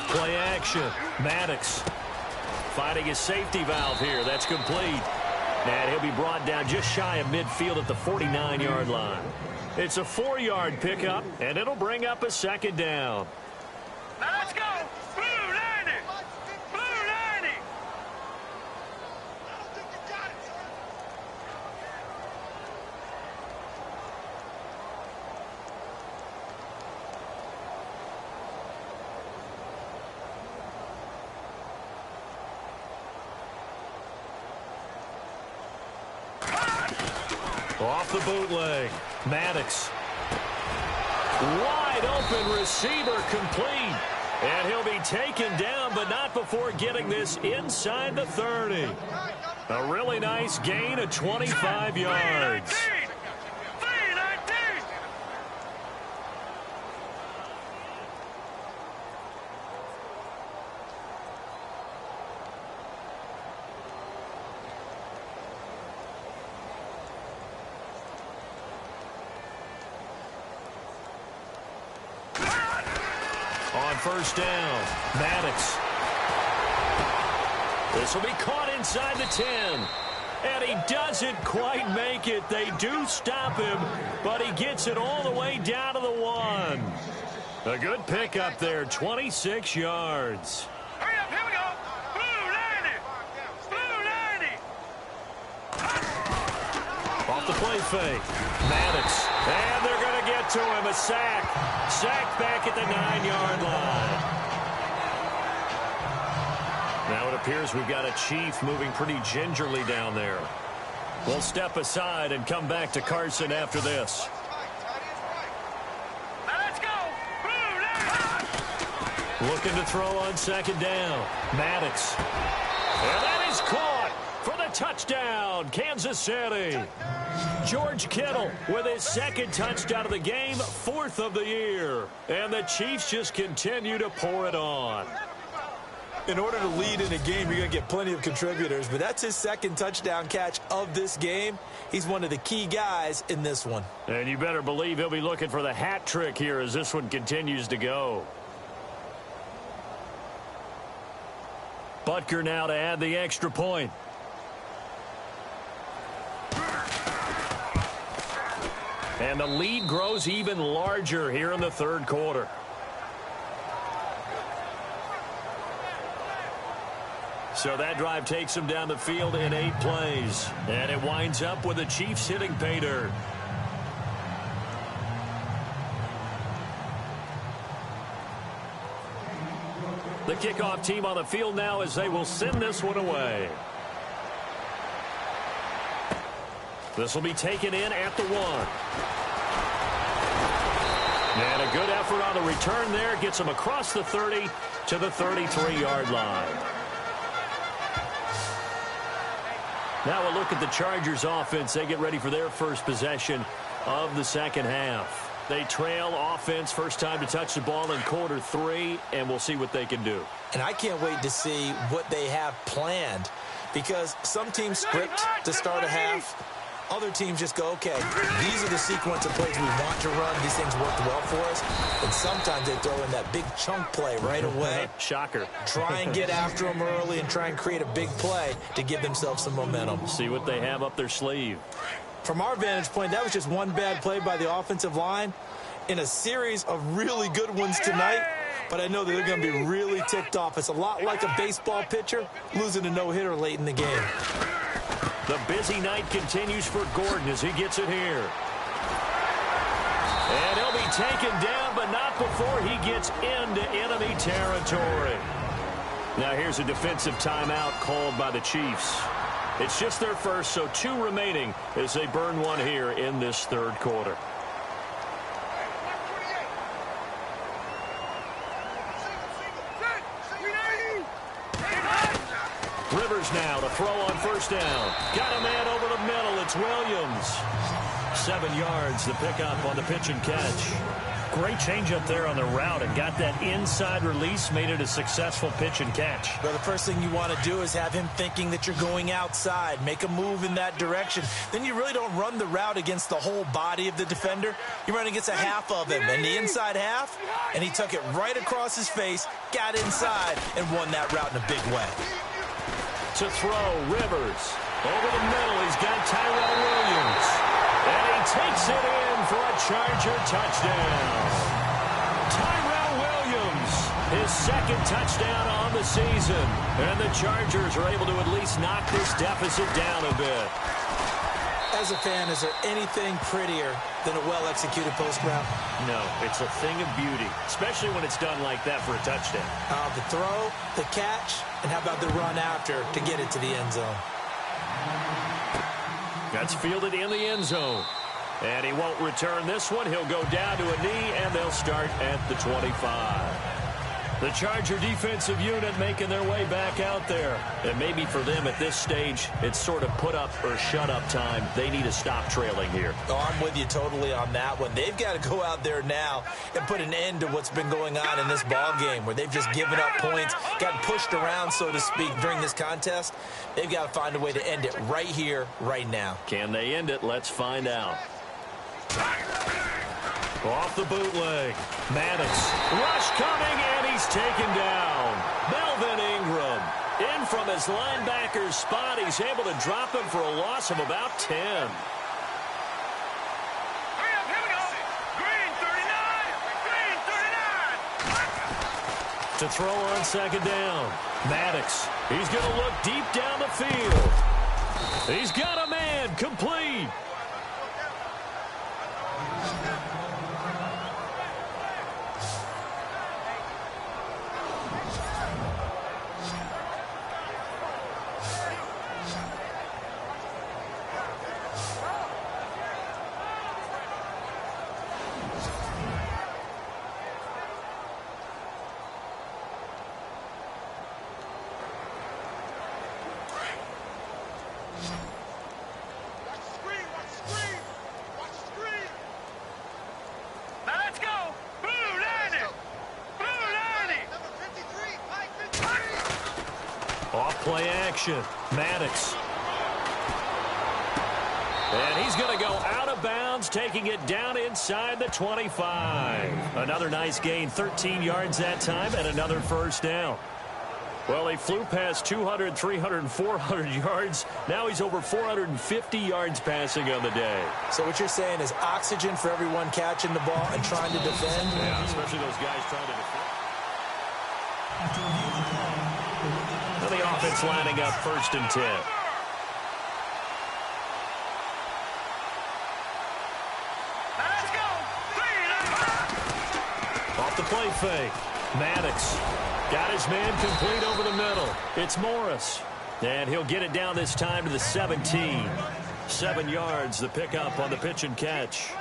Play action. Maddox finding his safety valve here. That's complete. And he'll be brought down just shy of midfield at the 49-yard line. It's a 4-yard pickup, and it'll bring up a second down. Now let's go. Blue 90. Blue 90. Off the bootleg. Maddox. Wide open receiver complete. And he'll be taken down, but not before getting this inside the 30. A really nice gain of 25 yards. On first down, Maddox. This will be caught inside the 10. And he doesn't quite make it. They do stop him, but he gets it all the way down to the 1. A good pickup there, 26 yards. Hurry up, here we go. Blue 90. Blue 90. Off the play fake. Maddox. And they're going to get to him. A sack. Sacked back at the 9-yard line. Now it appears we've got a Chief moving pretty gingerly down there. We'll step aside and come back to Carson after this. Now let's go. Blue 90. Looking to throw on second down. Maddox. And that is caught for the touchdown, Kansas City. George Kittle with his second touchdown of the game, 4th of the year. And the Chiefs just continue to pour it on. In order to lead in a game, you're going to get plenty of contributors, but that's his second touchdown catch of this game. He's one of the key guys in this one. And you better believe he'll be looking for the hat trick here as this one continues to go. Butker now to add the extra point. And the lead grows even larger here in the third quarter. So that drive takes them down the field in 8 plays. And it winds up with the Chiefs hitting pay dirt. The kickoff team on the field now as they will send this one away. This will be taken in at the 1. And a good effort on the return there. Gets him across the 30 to the 33-yard line. Now we'll look at the Chargers offense. They get ready for their first possession of the second half. They trail offense, first time to touch the ball in quarter 3, and we'll see what they can do. And I can't wait to see what they have planned, because some teams script to start a half. Other teams just go, okay, these are the sequence of plays we want to run. These things worked well for us. And sometimes they throw in that big chunk play right away. Shocker. Try and get after them early and try and create a big play to give themselves some momentum. See what they have up their sleeve. From our vantage point, that was just one bad play by the offensive line in a series of really good ones tonight. But I know that they're going to be really ticked off. It's a lot like a baseball pitcher losing a no-hitter late in the game. The busy night continues for Gordon as he gets it here. And he'll be taken down, but not before he gets into enemy territory. Now here's a defensive timeout called by the Chiefs. It's just their first, so 2 remaining as they burn one here in this third quarter. Rivers now to throw on first down. Got a man over the middle. It's Williams. 7 yards, the pickup on the pitch and catch. Great change up there on the route and got that inside release, made it a successful pitch and catch. Well, the first thing you want to do is have him thinking that you're going outside, make a move in that direction. Then you really don't run the route against the whole body of the defender. You run against a half of him, and the inside half, and he took it right across his face, got inside, and won that route in a big way. To throw, Rivers. Over the middle, he's got Tyrell Williams. And he takes it in for a Charger touchdown. Tyrell Williams, his second touchdown on the season. And the Chargers are able to at least knock this deficit down a bit. As a fan, is there anything prettier than a well-executed post route? No, it's a thing of beauty, especially when it's done like that for a touchdown. The throw, the catch, and how about the run after to get it to the end zone? That's fielded in the end zone. And he won't return this one. He'll go down to a knee, and they'll start at the 25. The Charger defensive unit making their way back out there. And maybe for them at this stage, it's sort of put up or shut up time. They need to stop trailing here. Oh, I'm with you totally on that one. They've got to go out there now and put an end to what's been going on in this ball game, where they've just given up points, gotten pushed around, so to speak, during this contest. They've got to find a way to end it right here, right now. Can they end it? Let's find out. Off the bootleg. Maddox. Rush coming, and he's taken down. Melvin Ingram. In from his linebacker's spot. He's able to drop him for a loss of about 10. Green 39! Green 39! To throw on second down. Maddox. He's going to look deep down the field. He's got a man. Complete. Play action. Maddox. And he's going to go out of bounds, taking it down inside the 25. Another nice gain, 13 yards that time, and another first down. Well, he flew past 200, 300, 400 yards. Now he's over 450 yards passing on the day. So what you're saying is oxygen for everyone catching the ball and trying to defend? Yeah, especially those guys trying to defend. After reviewing the play, The offense lining up 1st and 10. Let's go! Off the play fake. Maddox got his man complete over the middle. It's Morris. And he'll get it down this time to the 17. 7 yards, the pickup on the pitch and catch.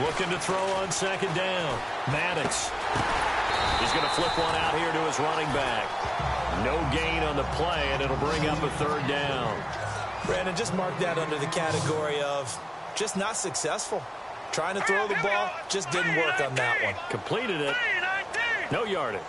Looking to throw on second down. Maddox. He's going to flip one out here to his running back. No gain on the play, and it'll bring up a third down. Brandon, just mark that under the category of just not successful. Trying to throw the ball, just didn't work on that one. Completed it. No yardage.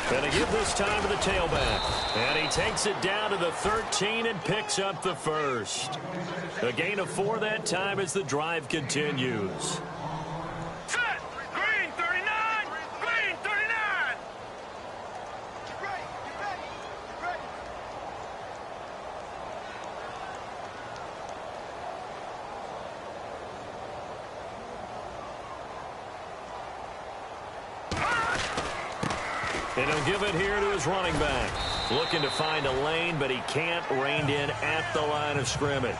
Gonna give this time to the tailback. And he takes it down to the 13 and picks up the first. A gain of 4 that time as the drive continues. Set! Green 39! Green 39! Get ready! Get ready! Get ready! And he'll give it here to his running back. Looking to find a lane, but he can't. Reined in at the line of scrimmage.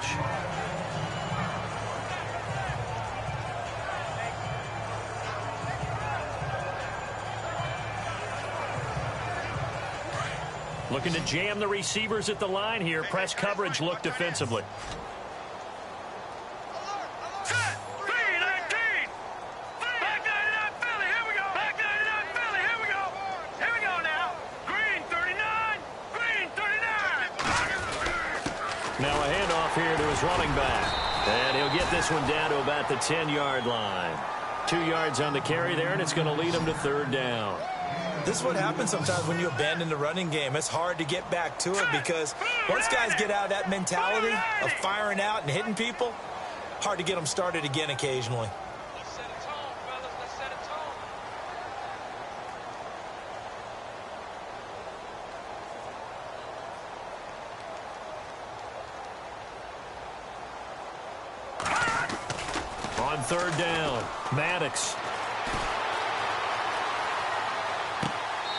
Looking to jam the receivers at the line here. Press coverage look defensively. Now a handoff here to his running back. And he'll get this one down to about the 10-yard line. 2 yards on the carry there, and it's going to lead him to third down. This is what happens sometimes when you abandon the running game. It's hard to get back to it because once guys get out of that mentality of firing out and hitting people, hard to get them started again occasionally. Let's set a tone, fellas. Let's set a tone. On third down, Maddox.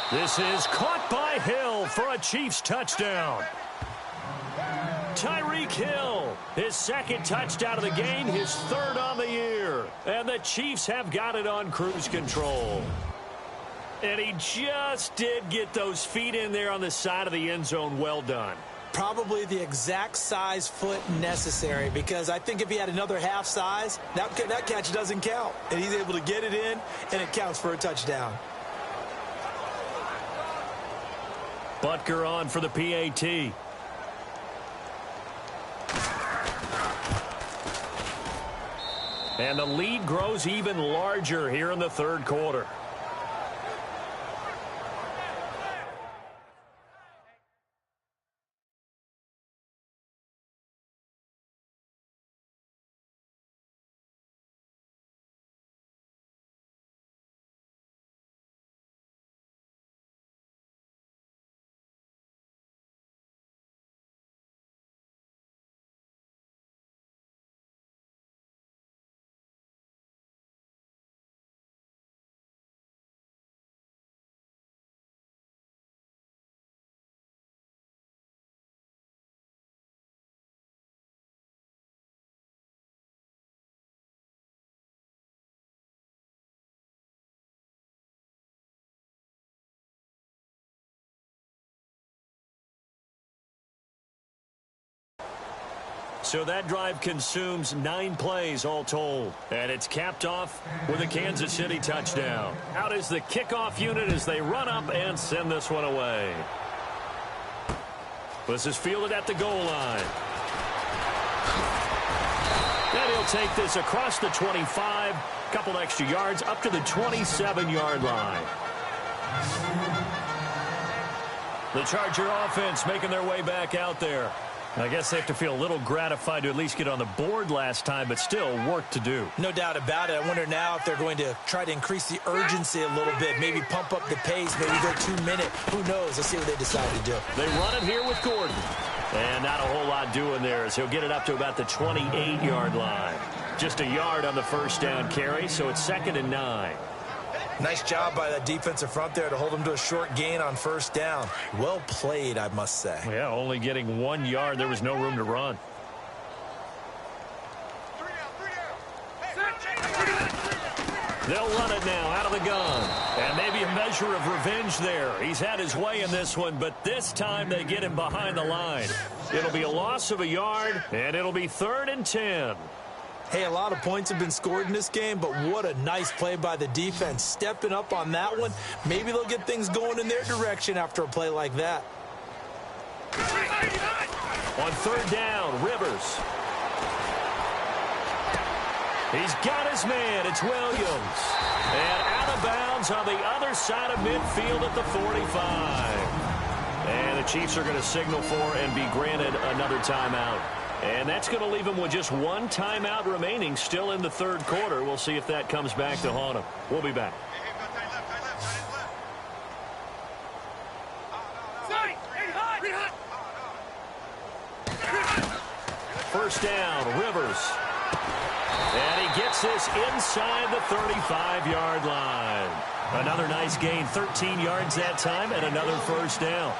This is caught by Hill for a Chiefs touchdown. Tyreek Hill, his second touchdown of the game, his third on the year. And the Chiefs have got it on cruise control. And he just did get those feet in there on the side of the end zone. Well done. Probably the exact size foot necessary, because I think if he had another half size, that catch doesn't count. And he's able to get it in, and it counts for a touchdown. Butker on for the PAT. And the lead grows even larger here in the third quarter. So that drive consumes 9 plays all told. And it's capped off with a Kansas City touchdown. Out is the kickoff unit as they run up and send this one away. This is fielded at the goal line. And he'll take this across the 25. Couple extra yards up to the 27-yard line. The Charger offense making their way back out there. I guess they have to feel a little gratified to at least get on the board last time, but still work to do. No doubt about it. I wonder now if they're going to try to increase the urgency a little bit, maybe pump up the pace, maybe go 2-minute. Who knows? Let's see what they decide to do. They run it here with Gordon. And not a whole lot doing there as he'll get it up to about the 28-yard line. Just a yard on the first down carry, so it's 2nd and 9. Nice job by that defensive front there to hold them to a short gain on first down. Well played, I must say. Yeah, only getting 1 yard. There was no room to run. They'll run it now out of the gun. And maybe a measure of revenge there. He's had his way in this one, but this time they get him behind the line. It'll be a loss of a yard, and it'll be 3rd and 10. Hey, a lot of points have been scored in this game, but what a nice play by the defense. Stepping up on that one. Maybe they'll get things going in their direction after a play like that. On 3rd down, Rivers. He's got his man. It's Williams. And out of bounds on the other side of midfield at the 45. And the Chiefs are going to signal for and be granted another timeout. And that's going to leave them with just one timeout remaining still in the 3rd quarter. We'll see if that comes back to haunt them. We'll be back. First down, Rivers. And he gets this inside the 35-yard line. Another nice gain, 13 yards that time, and another first down.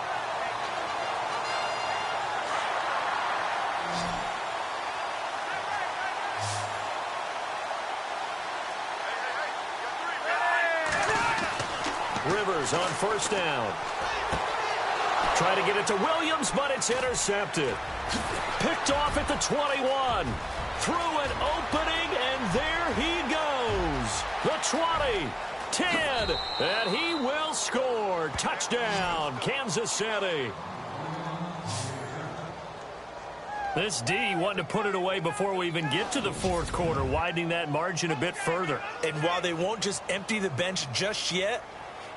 Rivers on first down. Try to get it to Williams, but it's intercepted. Picked off at the 21. Through an opening, and there he goes. The 20, 10, and he will score. Touchdown, Kansas City. This D wanted to put it away before we even get to the 4th quarter, widening that margin a bit further. And while they won't just empty the bench just yet,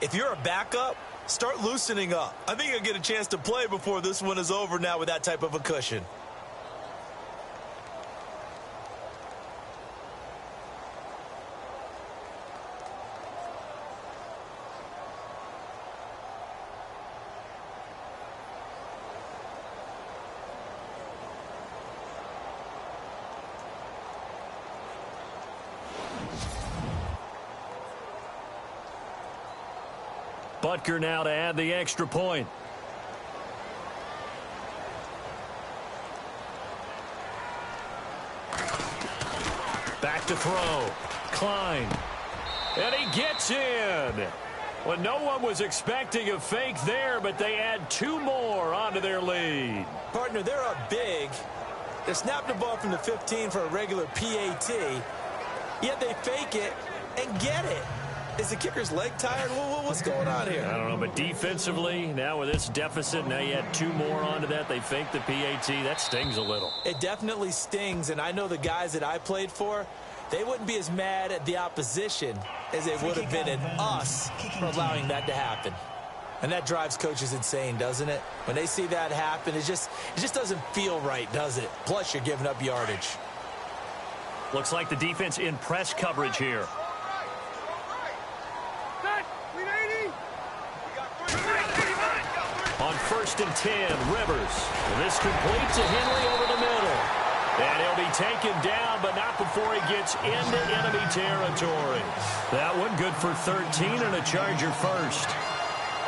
if you're a backup, start loosening up. I think you'll get a chance to play before this one is over now with that type of a cushion. Butker now to add the extra point. Back to throw. Klein. And he gets in. Well, no one was expecting a fake there, but they add 2 more onto their lead. Partner, they're up big. They snapped the ball from the 15 for a regular PAT, yet they fake it and get it. Is the kicker's leg tired? What's going on here? I don't know, but defensively, now with this deficit, now you add 2 more onto that. They fake the PAT. That stings a little. It definitely stings, and I know the guys that I played for, they wouldn't be as mad at the opposition as they would have been at us for allowing that to happen. And that drives coaches insane, doesn't it? When they see that happen, it just doesn't feel right, does it? Plus, you're giving up yardage. Looks like the defense in press coverage here. On 1st and 10, Rivers. This complete to Henry over the middle. And he'll be taken down, but not before he gets into enemy territory. That one good for 13 and a Charger first.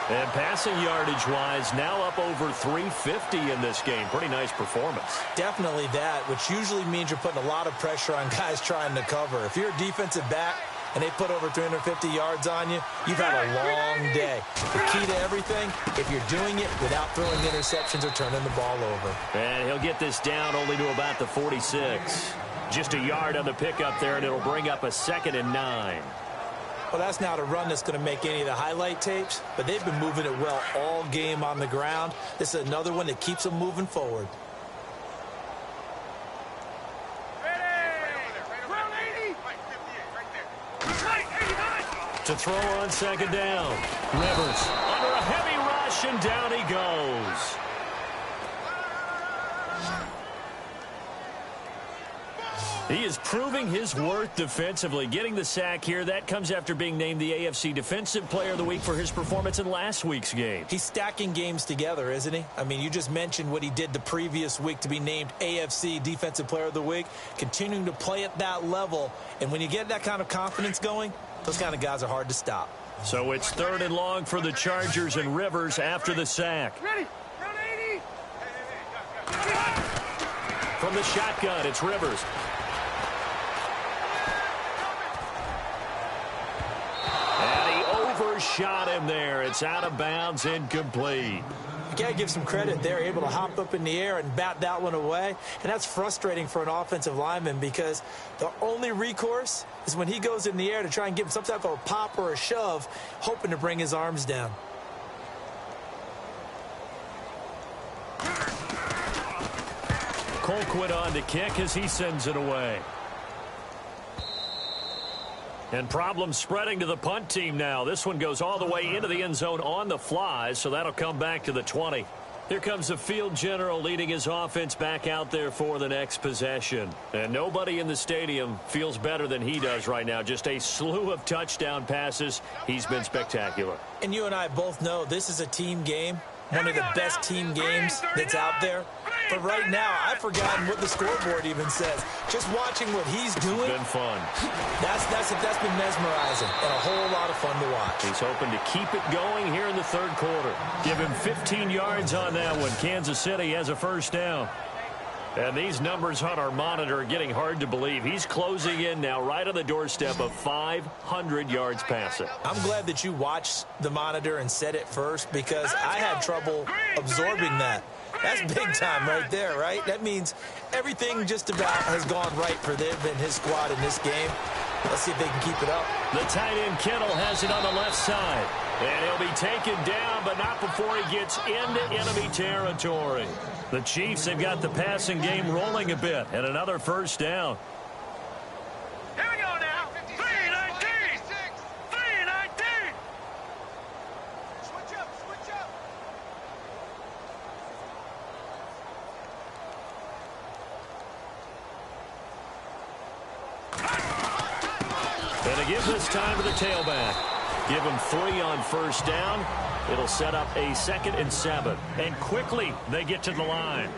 And passing yardage-wise, now up over 350 in this game. Pretty nice performance. Definitely that, which usually means you're putting a lot of pressure on guys trying to cover. If you're a defensive back and they put over 350 yards on you, you've had a long day. The key to everything, if you're doing it without throwing interceptions or turning the ball over. And he'll get this down only to about the 46. Just a yard on the pickup there, and it'll bring up a 2nd and 9. Well, that's not a run that's going to make any of the highlight tapes, but they've been moving it well all game on the ground. This is another one that keeps them moving forward. To throw on 2nd down. Rivers under a heavy rush, and down he goes. He is proving his worth defensively. Getting the sack here, that comes after being named the AFC Defensive Player of the Week for his performance in last week's game. He's stacking games together, isn't he? I mean, you just mentioned what he did the previous week to be named AFC Defensive Player of the Week, continuing to play at that level. And when you get that kind of confidence going, those kind of guys are hard to stop. So it's 3rd and long for the Chargers, and Rivers after the sack. Ready? Round 80. From the shotgun, it's Rivers. shot in there. It's out of bounds, incomplete. You got to give some credit. They're able to hop up in the air and bat that one away. And that's frustrating for an offensive lineman because the only recourse is when he goes in the air to try and give him some type of a pop or a shove, hoping to bring his arms down. Colquitt on to kick as he sends it away. And problems spreading to the punt team now. This one goes all the way into the end zone on the fly, so that'll come back to the 20. Here comes the field general leading his offense back out there for the next possession. And nobody in the stadium feels better than he does right now. Just a slew of touchdown passes. He's been spectacular. And you and I both know this is a team game, one of the best team games that's out there. But right now, I've forgotten what the scoreboard even says. Just watching what he's doing. It's been fun. That's been mesmerizing and a whole lot of fun to watch. He's hoping to keep it going here in the third quarter. Give him 15 yards on that one. Kansas City has a first down. And these numbers on our monitor are getting hard to believe. He's closing in now right on the doorstep of 500 yards passing. I'm glad that you watched the monitor and said it first because I had trouble absorbing that. That's big time right there, right? That means everything just about has gone right for them and his squad in this game. Let's see if they can keep it up. The tight end Kittle has it on the left side. And he'll be taken down, but not before he gets into enemy territory. The Chiefs have got the passing game rolling a bit, and another first down. Here we go now. 3-19. 3-19. Switch up, switch up. And to give this time to the tailback. Give him 3 on first down. It'll set up a 2nd and 7. And quickly they get to the line.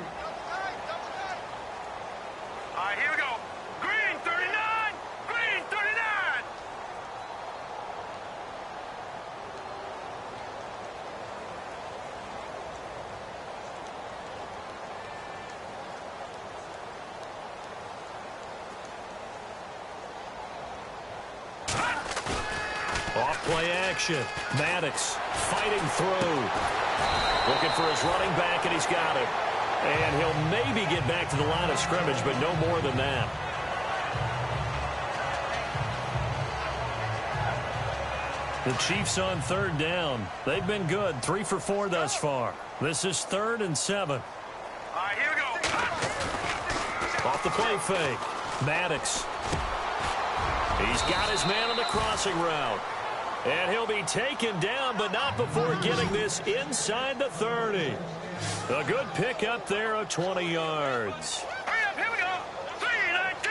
All right, here we go. Green 39. Green 39. Off-play action. Maddox fighting through. Looking for his running back, and he's got it. And he'll maybe get back to the line of scrimmage, but no more than that. The Chiefs on third down. They've been good. 3 for 4 thus far. This is 3rd and 7. All right, here we go. Off the play fake. Maddox. He's got his man on the crossing route. And he'll be taken down, but not before getting this inside the 30. A good pickup there of 20 yards. Hurry up, here we go. 3-19.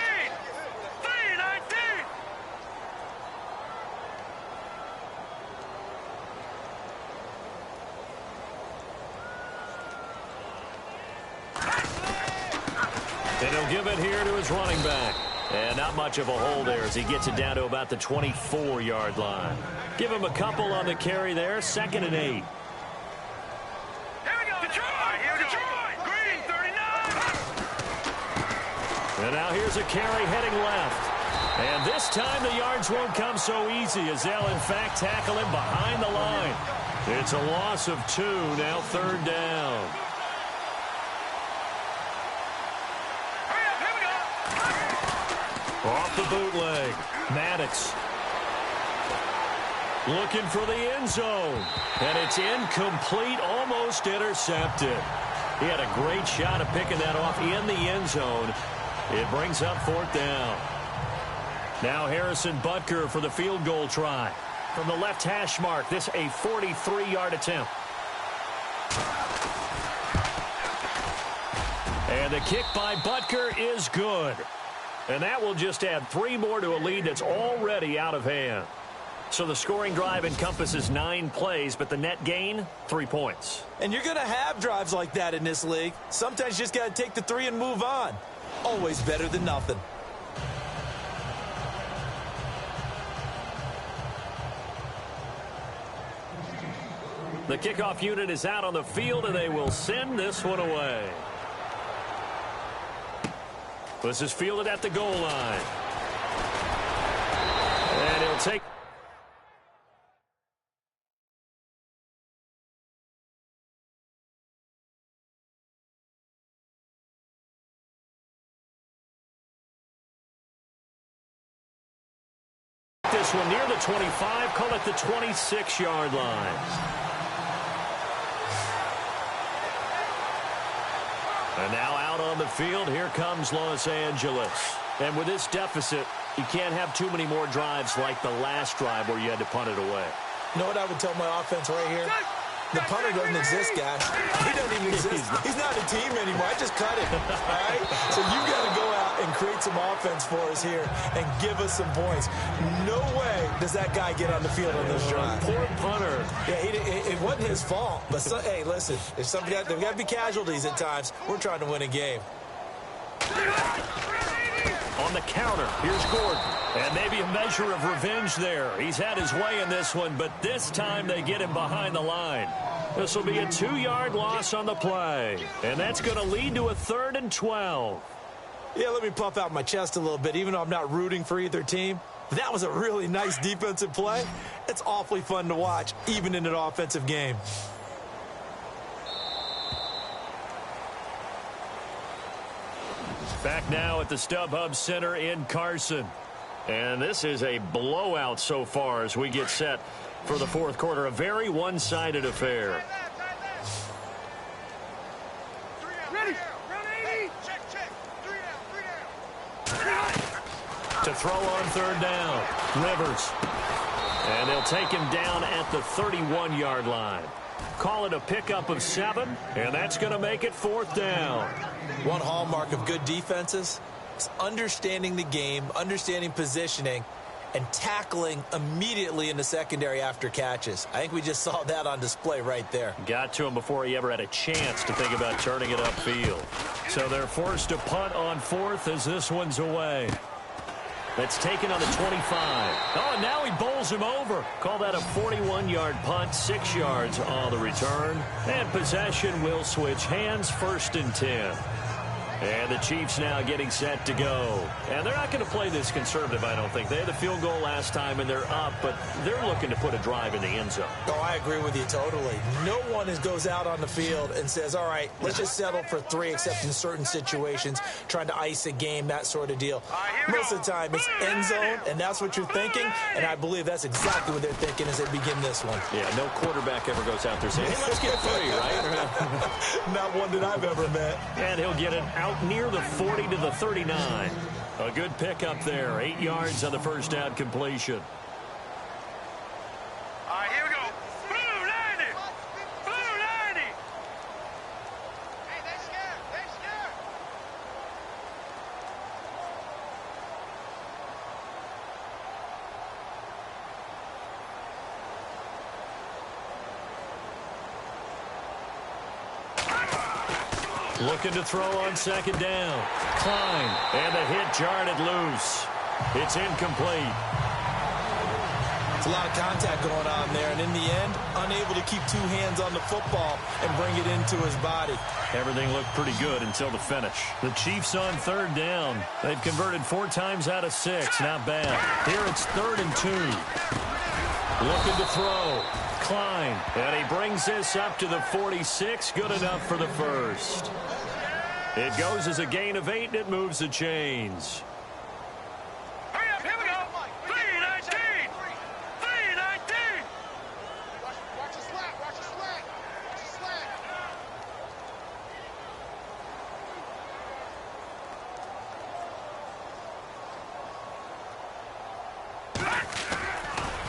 3-19. And he'll give it here to his running back. And not much of a hole there as he gets it down to about the 24-yard line. Give him a couple on the carry there. 2nd and 8. Here we go. Detroit. All right, here we go. Detroit. Green 39. And now here's a carry heading left. And this time the yards won't come so easy as they'll, in fact, tackle him behind the line. It's a loss of 2, now 3rd down. Hurry up, here we go. Off the bootleg. Maddox. Looking for the end zone. And it's incomplete, almost intercepted. He had a great shot at picking that off in the end zone. It brings up 4th down. Now Harrison Butker for the field goal try. From the left hash mark, this a 43-yard attempt. And the kick by Butker is good. And that will just add 3 more to a lead that's already out of hand. So the scoring drive encompasses 9 plays, but the net gain, 3 points. And you're going to have drives like that in this league. Sometimes you just got to take the 3 and move on. Always better than nothing. The kickoff unit is out on the field, and they will send this one away. This is fielded at the goal line. And he'll take this one near the 25, call it the 26-yard line. And now out on the field, here comes Los Angeles. And with this deficit, you can't have too many more drives like the last drive where you had to punt it away. You know what I would tell my offense right here? The punter doesn't exist, guys. He doesn't even exist. He's not a team anymore. I just cut him, all right? So you've got to go out and create some offense for us here and give us some points. No way does that guy get on the field on this drive. Poor punter. Yeah, it wasn't his fault. But, hey, listen, there's got to be casualties at times. We're trying to win a game. On the counter, here's Gordon. And maybe a measure of revenge there. He's had his way in this one, but this time they get him behind the line. This will be a 2-yard loss on the play. And that's going to lead to a 3rd and 12. Yeah, let me puff out my chest a little bit, even though I'm not rooting for either team. That was a really nice defensive play. It's awfully fun to watch, even in an offensive game. Back now at the StubHub Center in Carson. And this is a blowout so far as we get set for the fourth quarter. A very one-sided affair. Ready. Check. 3 down. To throw on 3rd down. Rivers. And they'll take him down at the 31-yard line. Call it a pickup of 7, and that's going to make it 4th down. One hallmark of good defenses is understanding the game, understanding positioning, and tackling immediately in the secondary after catches. I think we just saw that on display right there. Got to him before he ever had a chance to think about turning it upfield. So they're forced to punt on 4th as this one's away. That's taken on the 25. Oh, and now he bowls him over. Call that a 41-yard punt, 6 yards on the return. And possession will switch hands, 1st and 10. And the Chiefs now getting set to go. And they're not going to play this conservative, I don't think. They had the field goal last time, and they're up, but they're looking to put a drive in the end zone. Oh, I agree with you totally. No one goes out on the field and says, all right, let's just settle for 3, except in certain situations, trying to ice a game, that sort of deal. Most of the time, it's end zone, and that's what you're thinking, and I believe that's exactly what they're thinking as they begin this one. Yeah, no quarterback ever goes out there saying, hey, let's get 3, right? Not one that I've ever met. And he'll get it out near the 40 to the 39. A good pickup there. 8 yards on the first down completion. All right, here we go. Blue 90. Blue 90. Hey, they scared. Looking to throw on 2nd down. Klein, and the hit jarred loose. It's incomplete. It's a lot of contact going on there, and in the end, unable to keep 2 hands on the football and bring it into his body. Everything looked pretty good until the finish. The Chiefs on 3rd down. They've converted 4 times out of 6. Not bad. Here it's 3rd and 2. Looking to throw. Klein, and he brings this up to the 46. Good enough for the first. It goes as a gain of 8, and it moves the chains. Hurry up, here we go. 319. 319. Watch the slack.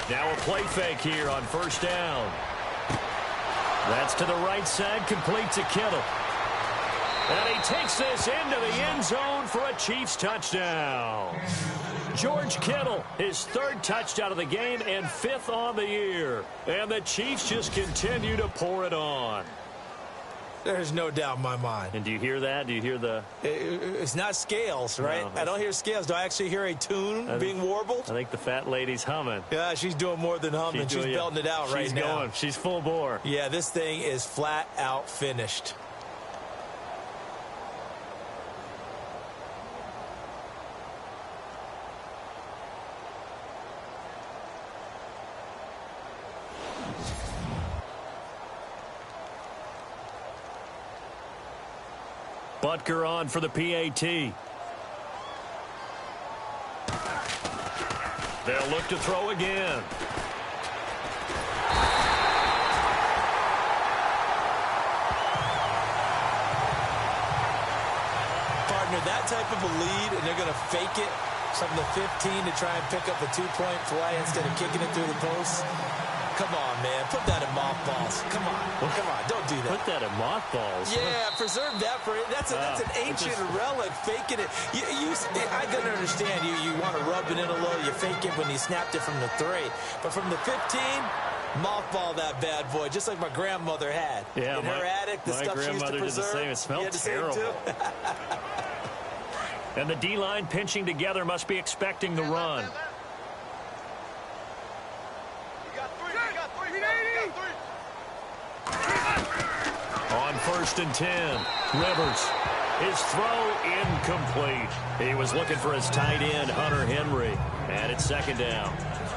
Now a play fake here on 1st down. That's to the right side, complete to Kittle. And he takes this into the end zone for a Chiefs touchdown. George Kittle, his 3rd touchdown of the game and 5th on the year. And the Chiefs just continue to pour it on. There's no doubt in my mind. And do you hear that? Do you hear the... It's not scales, right? No, I don't hear scales. Do I actually hear a tune being warbled? I think the fat lady's humming. Yeah, she's doing more than humming. She's belting it out right now. She's going. She's full bore. Yeah, this thing is flat out finished. Butker on for the PAT. They'll look to throw again. Partner, that type of a lead, and they're going to fake it from the 15 to try and pick up a two-point play instead of kicking it through the post. Come on, man. Put that in mothballs. Come on. Come on. Don't do that. Put that in mothballs. Yeah, preserve that for it. That's an ancient relic, faking it. I can understand you want to rub it in a little. You fake it when you snapped it from the 3. But from the 15, mothball that bad boy, just like my grandmother had. Yeah, in her attic, the stuff she used to preserve. Did the same. It smelled terrible. And the D-line pinching together must be expecting the run. On 1st and 10, Rivers. His throw incomplete. He was looking for his tight end, Hunter Henry. And it's 2nd down.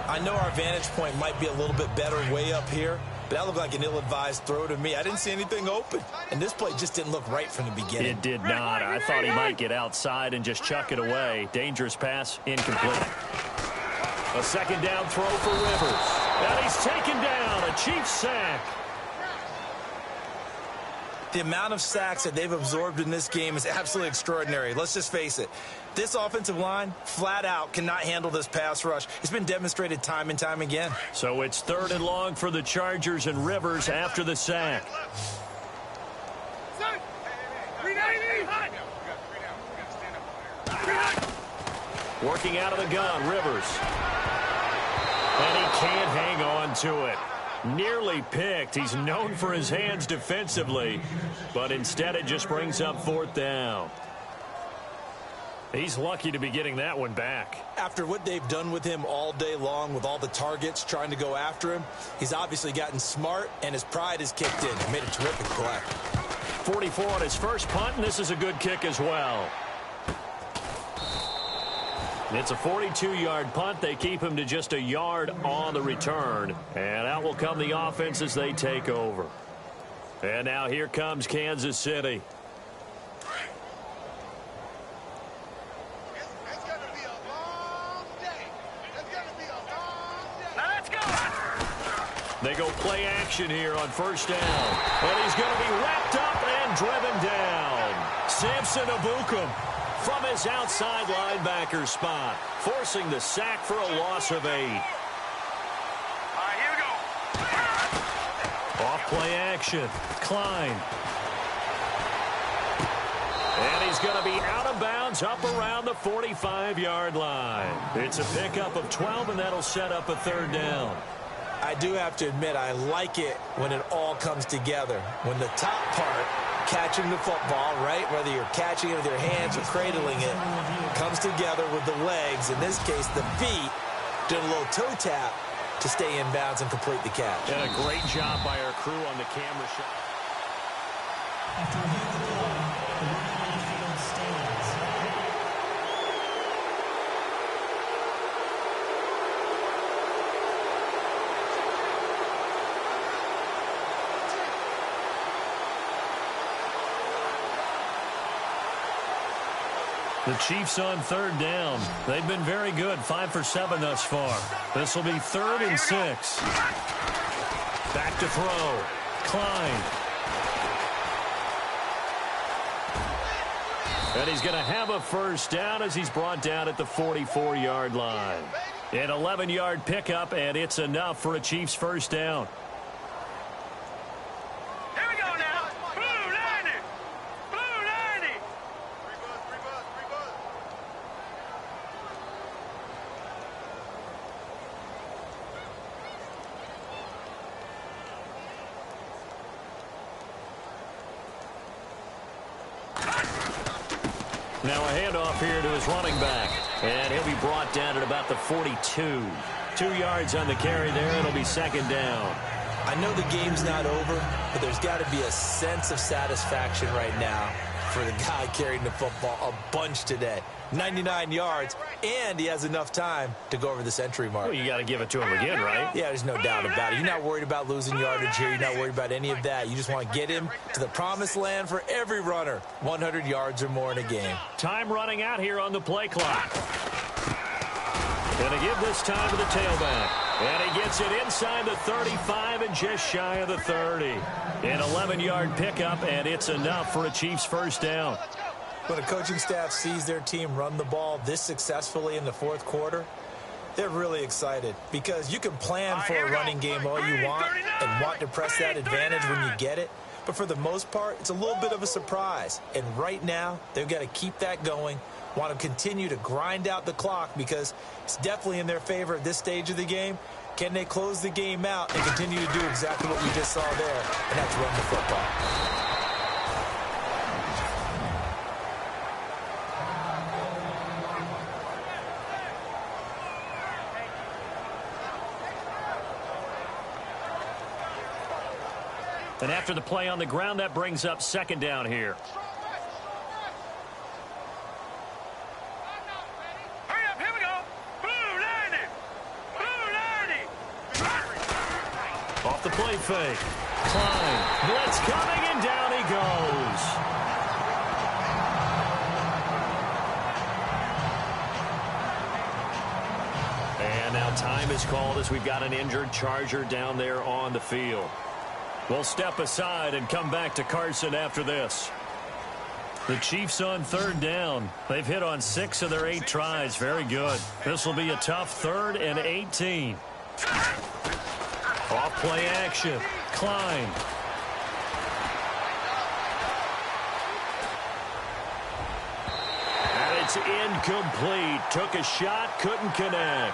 I know our vantage point might be a little bit better way up here, but that looked like an ill-advised throw to me. I didn't see anything open, and this play just didn't look right from the beginning. It did not. I thought he might get outside and just chuck it away. Dangerous pass, incomplete. A 2nd down throw for Rivers. And he's taken down. A Chiefs sack. The amount of sacks that they've absorbed in this game is absolutely extraordinary. Let's just face it. This offensive line, flat out, cannot handle this pass rush. It's been demonstrated time and time again. So it's 3rd and long for the Chargers and Rivers after the sack. Working out of the gun, Rivers. And he can't hang on to it. Nearly picked. He's known for his hands defensively, but instead it just brings up 4th down. He's lucky to be getting that one back. After what they've done with him all day long with all the targets trying to go after him, he's obviously gotten smart, and his pride is kicked in. He made a terrific play. 44 on his first punt, and this is a good kick as well. It's a 42-yard punt. They keep him to just a yard on the return. And out will come the offense as they take over. And now here comes Kansas City. It's going to be a long day. It's going to be a long day. Now let's go. They go play action here on 1st down. And he's going to be wrapped up and driven down. Samson Ebukam from his outside linebacker spot, forcing the sack for a loss of 8. All right, here we go. Off play action. Klein. And he's going to be out of bounds up around the 45-yard line. It's a pickup of 12, and that'll set up a 3rd down. I do have to admit, I like it when it all comes together. When the top part, catching the football, right, whether you're catching it with your hands or cradling it, comes together with the legs, in this case the feet, did a little toe tap to stay in bounds and complete the catch. And a great job by our crew on the camera shot. After reviewing the play, the running on the field stands. The Chiefs on 3rd down. They've been very good, 5 for 7 thus far. This will be 3rd and 6. Back to throw. Klein. And he's going to have a 1st down as he's brought down at the 44-yard line. An 11-yard pickup, and it's enough for a Chiefs 1st down. Here we go now. Blue 90. Blue 90. Now a handoff here to his running back. And he'll be brought down at about the 42. 2 yards on the carry there. It'll be 2nd down. I know the game's not over, but there's got to be a sense of satisfaction right now for the guy carrying the football a bunch today. 99 yards, and he has enough time to go over the century mark. Well, you got to give it to him again, right? Yeah, there's no doubt about it. You're not worried about losing yardage here. You're not worried about any of that. You just want to get him to the promised land for every runner. 100 yards or more in a game. Time running out here on the play clock. And to give this time to the tailback. And he gets it inside the 35 and just shy of the 30. An 11-yard pickup, and it's enough for a Chiefs first down. When a coaching staff sees their team run the ball this successfully in the fourth quarter, they're really excited because you can plan for a running game all you want and want to press that advantage when you get it. But for the most part, it's a little bit of a surprise. And right now, they've got to keep that going, want to continue to grind out the clock because it's definitely in their favor at this stage of the game. Can they close the game out and continue to do exactly what we just saw there, and that's run the football. And after the play on the ground, that brings up second down here. Hurry up, here we go. Blue 90. Blue 90. Off the play fake. Klein. Blitz coming, and down he goes. And now time is called as we've got an injured Charger down there on the field. We'll step aside and come back to Carson after this. The Chiefs on third down. They've hit on 6 of their 8 tries. Very good. This will be a tough 3rd and 18. Off play action. Klein. And it's incomplete. Took a shot, couldn't connect.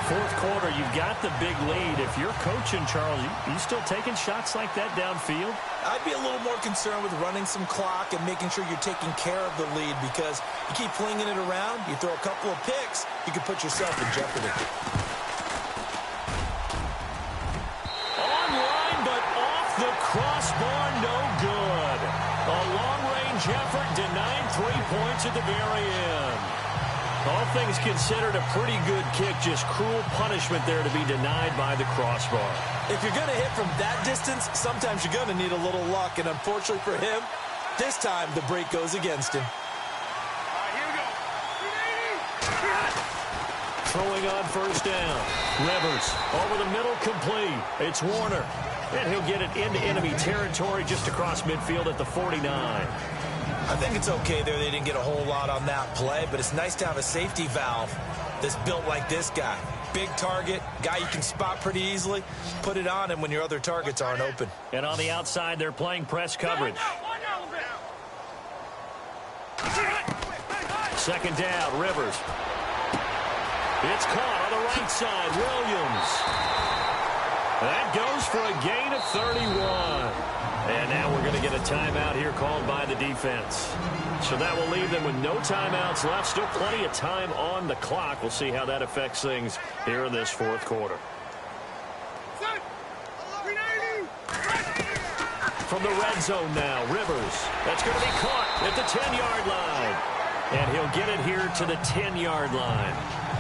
Fourth quarter, you've got the big lead. If you're coaching, Charles, you still taking shots like that downfield? I'd be a little more concerned with running some clock and making sure you're taking care of the lead because you keep flinging it around, you throw a couple of picks, you can put yourself in jeopardy. Online, but off the crossbar, no good. A long-range effort denied 3 points at the very end. All things considered, a pretty good kick, just cruel punishment there to be denied by the crossbar. If you're going to hit from that distance, sometimes you're going to need a little luck, and unfortunately for him, this time the break goes against him. Here we go. Throwing on first down. Rivers over the middle, complete. It's Warner, and he'll get it into enemy territory just across midfield at the 49. I think it's okay there. They didn't get a whole lot on that play, but it's nice to have a safety valve that's built like this guy. Big target, guy you can spot pretty easily. Put it on him when your other targets aren't open. And on the outside, they're playing press coverage. Second down, Rivers. It's caught on the right side, Williams. That goes for a gain of 31. And now we're going to get a timeout here called by the defense. So that will leave them with no timeouts left. Still plenty of time on the clock. We'll see how that affects things here in this fourth quarter. From the red zone now, Rivers. That's going to be caught at the 10-yard line. And he'll get it here to the 10-yard line.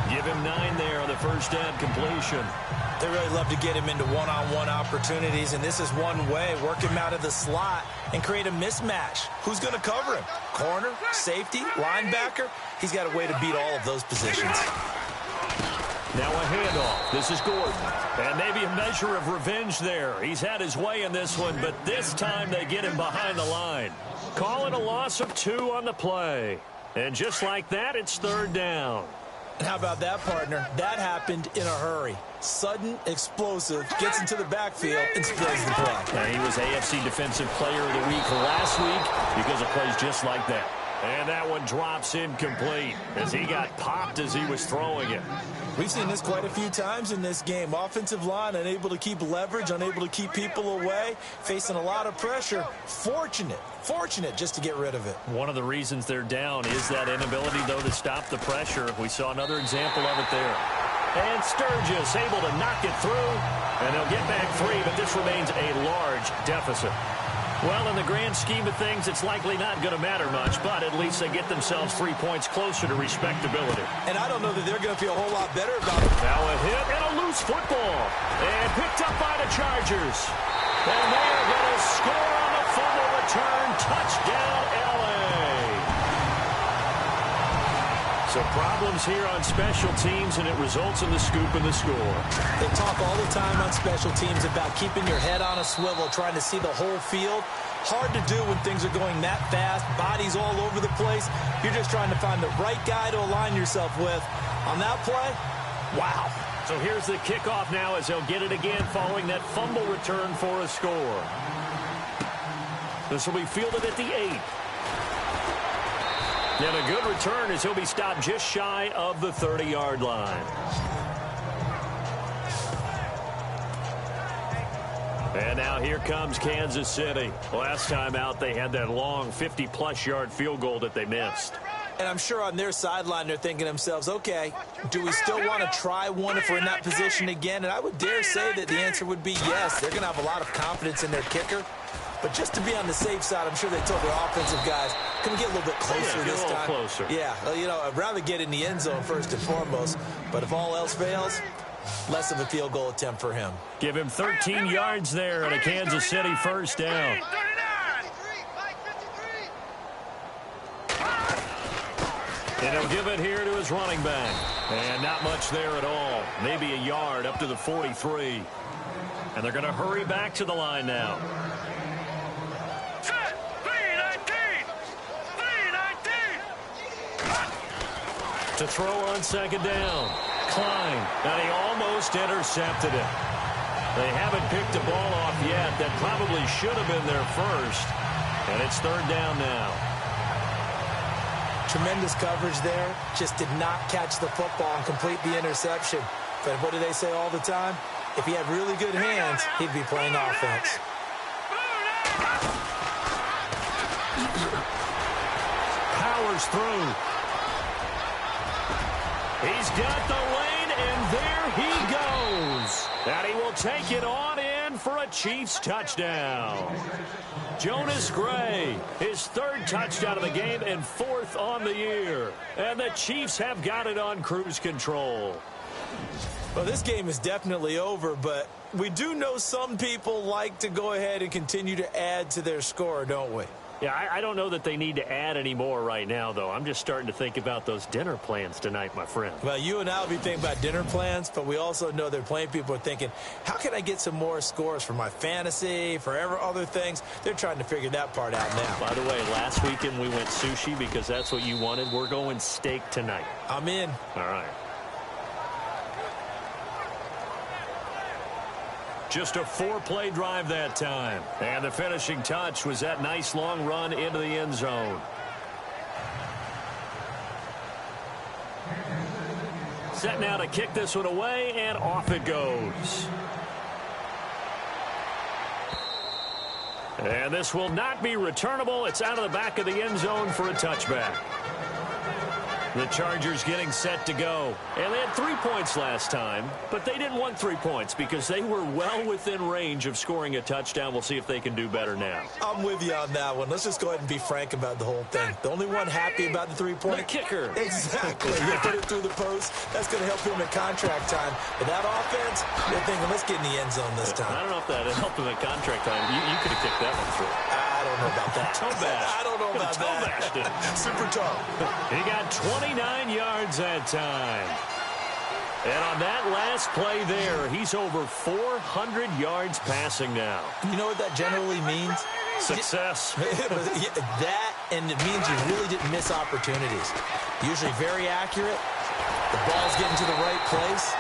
Give him 9 there on the first down completion. They really love to get him into one-on-one opportunities, and this is one way. Work him out of the slot and create a mismatch. Who's going to cover him? Corner, safety, linebacker? He's got a way to beat all of those positions. Now a handoff. This is Gordon. And maybe a measure of revenge there. He's had his way in this one, but this time they get him behind the line. Call it a loss of 2 on the play. And just like that, it's third down. And how about that, partner? That happened in a hurry. Sudden, explosive, gets into the backfield, and spills the play. And he was AFC Defensive Player of the Week last week because of plays just like that. And that one drops incomplete as he got popped as he was throwing it. We've seen this quite a few times in this game. Offensive line unable to keep leverage, unable to keep people away, facing a lot of pressure. Fortunate just to get rid of it. One of the reasons they're down is that inability, though, to stop the pressure. We saw another example of it there. And Sturgis able to knock it through, and they'll get back 3, but this remains a large deficit. Well, in the grand scheme of things, it's likely not going to matter much, but at least they get themselves 3 points closer to respectability. And I don't know that they're going to feel a whole lot better about it. Now a hit and a loose football. And picked up by the Chargers. And they are going to score on the fumble return. Touchdown, L.A. So problems here on special teams, and it results in the scoop and the score. They talk all the time on special teams about keeping your head on a swivel, trying to see the whole field. Hard to do when things are going that fast, bodies all over the place. You're just trying to find the right guy to align yourself with. On that play, wow. So here's the kickoff now as they'll get it again following that fumble return for a score. This will be fielded at the 8. And a good return as he'll be stopped just shy of the 30-yard line. And now here comes Kansas City. Last time out, they had that long 50-plus yard field goal that they missed. And I'm sure on their sideline they're thinking to themselves, okay, do we still want to try one if we're in that position again? And I would dare say that the answer would be yes. They're going to have a lot of confidence in their kicker. But just to be on the safe side, I'm sure they told their offensive guys, can we get a little bit closer this time? Closer. Yeah, you know, I'd rather get in the end zone first and foremost. But if all else fails, less of a field goal attempt for him. Give him 13 yards there and a Kansas City first down. And he'll give it here to his running back. And not much there at all. Maybe a yard up to the 43. And they're going to hurry back to the line now. To throw on second down. Klein. And he almost intercepted it. They haven't picked the ball off yet. That probably should have been their first. And it's third down now. Tremendous coverage there. Just did not catch the football and complete the interception. But what do they say all the time? If he had really good hands, he'd be playing offense. Powers through. He's got the lane, and there he goes. And he will take it on in for a Chiefs touchdown. Jonas Gray, his third touchdown of the game and fourth on the year. And the Chiefs have got it on cruise control. Well, this game is definitely over, but we do know some people like to go ahead and continue to add to their score, don't we? Yeah, I don't know that they need to add any more right now, though. I'm just starting to think about those dinner plans tonight, my friend. Well, you and I will be thinking about dinner plans, but we also know they're playing people are thinking, how can I get some more scores for my fantasy, for other things? They're trying to figure that part out now. By the way, last weekend we went sushi because that's what you wanted. We're going steak tonight. I'm in. All right. Just a 4-play drive that time. And the finishing touch was that nice long run into the end zone. Set now to kick this one away, and off it goes. And this will not be returnable. It's out of the back of the end zone for a touchback. The Chargers getting set to go. And they had 3 points last time, but they didn't want 3 points because they were well within range of scoring a touchdown. We'll see if they can do better now. I'm with you on that one. Let's just go ahead and be frank about the whole thing. The only one happy about the 3-point. The kicker. Exactly. You put it through the post. That's going to help him at contract time. But that offense, they're thinking, let's get in the end zone this time. I don't know if that helped him at contract time. You could have kicked that one through. I don't know about that. Toe bash. I don't know about Toe bashed it. Super toe. He got 29 yards that time. And on that last play there, he's over 400 yards passing now. You know what that generally means? Success. That, and it means you really didn't miss opportunities. Usually very accurate. The ball's getting to the right place.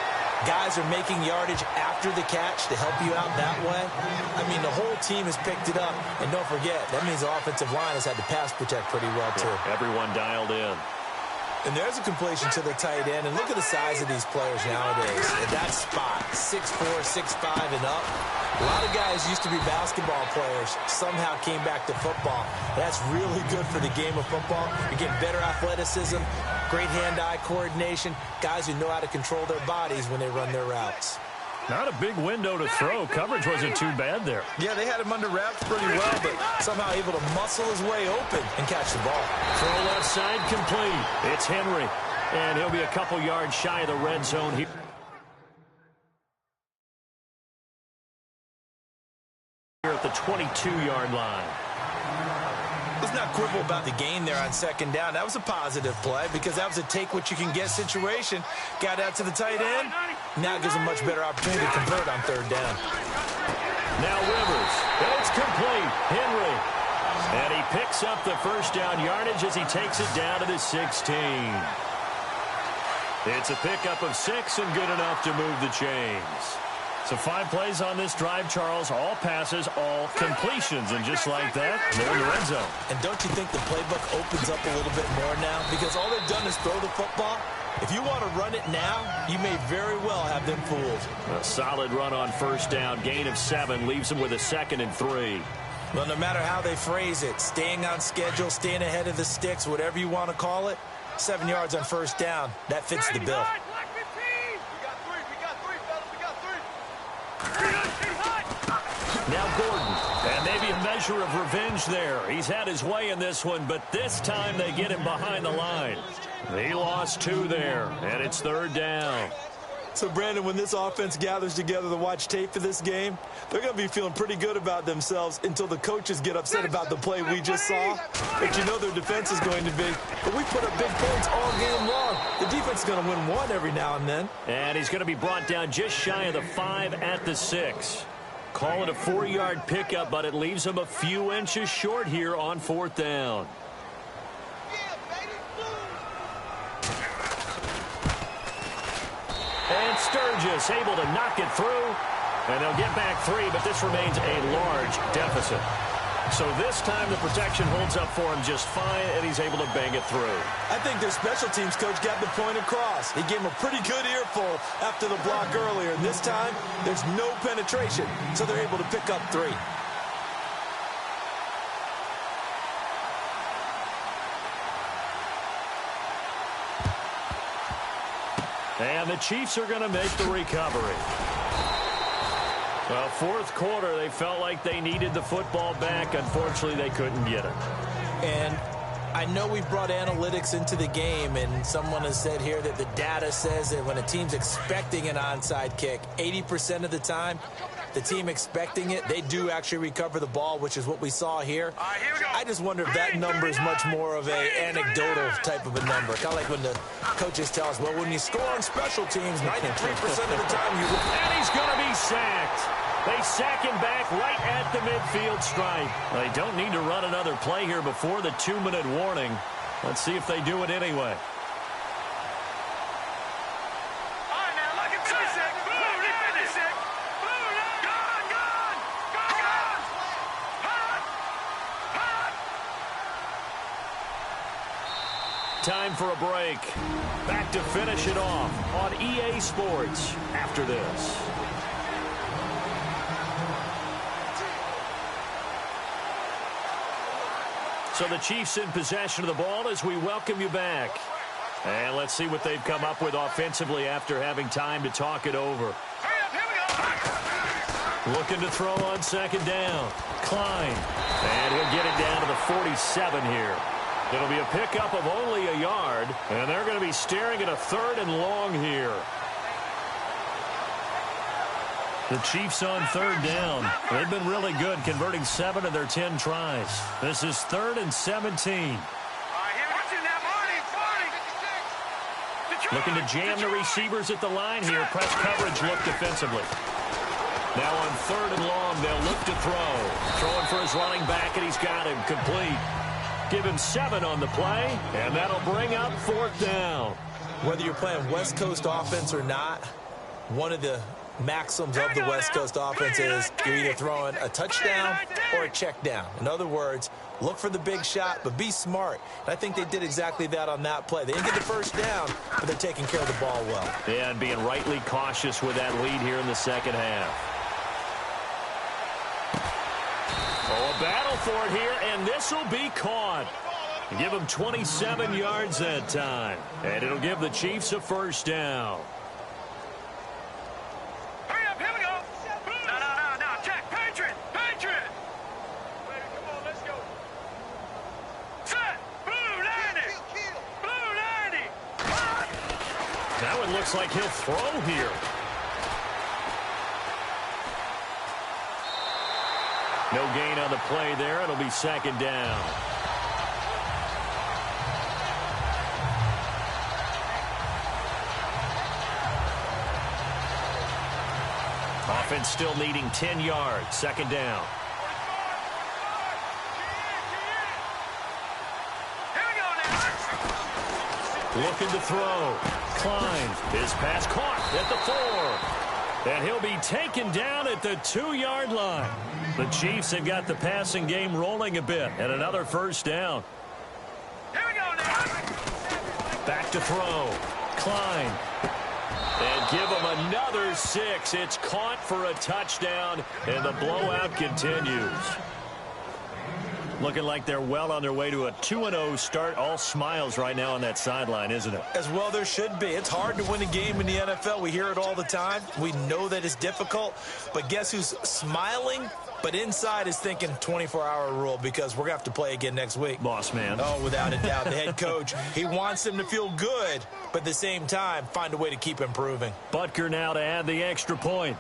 Guys are making yardage after the catch to help you out that way. I mean, the whole team has picked it up. And don't forget, that means the offensive line has had to pass protect pretty well, too. Yeah, everyone dialed in. And there's a completion to the tight end. And look at the size of these players nowadays. At that spot, 6'4", 6'5", and up. A lot of guys used to be basketball players, somehow came back to football. That's really good for the game of football. You're getting better athleticism, great hand-eye coordination, guys who know how to control their bodies when they run their routes. Not a big window to throw. Coverage wasn't too bad there. Yeah, they had him under wraps pretty well, but somehow able to muscle his way open and catch the ball. Throw left side complete. It's Henry, and he'll be a couple yards shy of the red zone here. At the 22-yard line. Let's not quibble about the gain there on second down. That was a positive play because that was a take-what-you-can-get situation. Got out to the tight end. Now it gives him a much better opportunity to convert on third down. Now Rivers, and it's complete. Henry. And he picks up the first down yardage as he takes it down to the 16. It's a pickup of 6 and good enough to move the chains. So 5 plays on this drive, Charles. All passes, all completions. And just like that, they're in the red zone. And don't you think the playbook opens up a little bit more now? Because all they've done is throw the football. If you want to run it now, you may very well have them fooled. A solid run on first down. Gain of 7 leaves them with a 2nd and 3. Well, no matter how they phrase it, staying on schedule, staying ahead of the sticks, whatever you want to call it, 7 yards on first down, that fits the bill. Now Gordon, and maybe a measure of revenge there. He's had his way in this one, but this time they get him behind the line. He lost 2 there, and it's third down. So, Brandon, when this offense gathers together to watch tape for this game, they're going to be feeling pretty good about themselves until the coaches get upset about the play we just saw. But you know their defense is going to be. But we put up big points all game long. The defense is going to win one every now and then. And he's going to be brought down just shy of the 5 at the 6. Call it a 4-yard pickup, but it leaves him a few inches short here on fourth down. And Sturgis able to knock it through. And they'll get back 3, but this remains a large deficit. So this time the protection holds up for him just fine, and he's able to bang it through. I think their special teams coach got the point across. He gave him a pretty good earful after the block earlier. And this time, there's no penetration, so they're able to pick up 3. And the Chiefs are going to make the recovery. Well, fourth quarter, they felt like they needed the football back. Unfortunately, they couldn't get it. And I know we've brought analytics into the game, and someone has said here that the data says that when a team's expecting an onside kick, 80% of the time, the team expecting it, they do actually recover the ball, which is what we saw here. I just wonder if that number is much more of a anecdotal type of a number. Kind of like when the coaches tell us, well, when you score on special teams, 93% of the time you win. And he's going to be sacked. They sack him back right at the midfield stripe. They don't need to run another play here before the 2-minute warning. Let's see if they do it anyway. Time for a break. Back to finish it off on EA Sports after this. So the Chiefs in possession of the ball as we welcome you back. And let's see what they've come up with offensively after having time to talk it over. Looking to throw on second down. Klein. And he'll get it down to the 47 here. It'll be a pickup of only a yard, and they're going to be staring at a 3rd and long here. The Chiefs on third down. They've been really good, converting 7 of their 10 tries. This is 3rd and 17. Looking to jam the receivers at the line here. Press coverage look defensively. Now on 3rd and long, they'll look to throw. Throwing for his running back, and he's got him complete. Give him 7 on the play, and that'll bring up 4th down. Whether you're playing West Coast offense or not, one of the maxims of the West Coast offense is you're either throwing a touchdown or a check down. In other words, look for the big shot, but be smart. And I think they did exactly that on that play. They didn't get the first down, but they're taking care of the ball well. Yeah, and being rightly cautious with that lead here in the second half. Oh, a battle for it here, and this will be caught. Give them 27 yards that time, and it'll give the Chiefs a first down. Hurry up, here we go. No, check. Patriot. Wait, come on, let's go. Set. Blue 90. Blue 90. Now it looks like he'll throw here. No gain on the play there. It'll be second down. Offense still needing 10 yards. Second down. Looking to throw. Klein. His pass caught at the 4. And he'll be taken down at the 2-yard line. The Chiefs have got the passing game rolling a bit. And another first down. Here we go now. Back to throw. Klein. And give him another 6. It's caught for a touchdown. And the blowout continues. Looking like they're well on their way to a 2-0 start. All smiles right now on that sideline, isn't it? As well there should be. It's hard to win a game in the NFL. We hear it all the time. We know that it's difficult. But guess who's smiling? But inside is thinking 24-hour rule because we're going to have to play again next week. Boss man. Oh, without a doubt. The head coach, he wants them to feel good, but at the same time, find a way to keep improving. Butker now to add the extra point.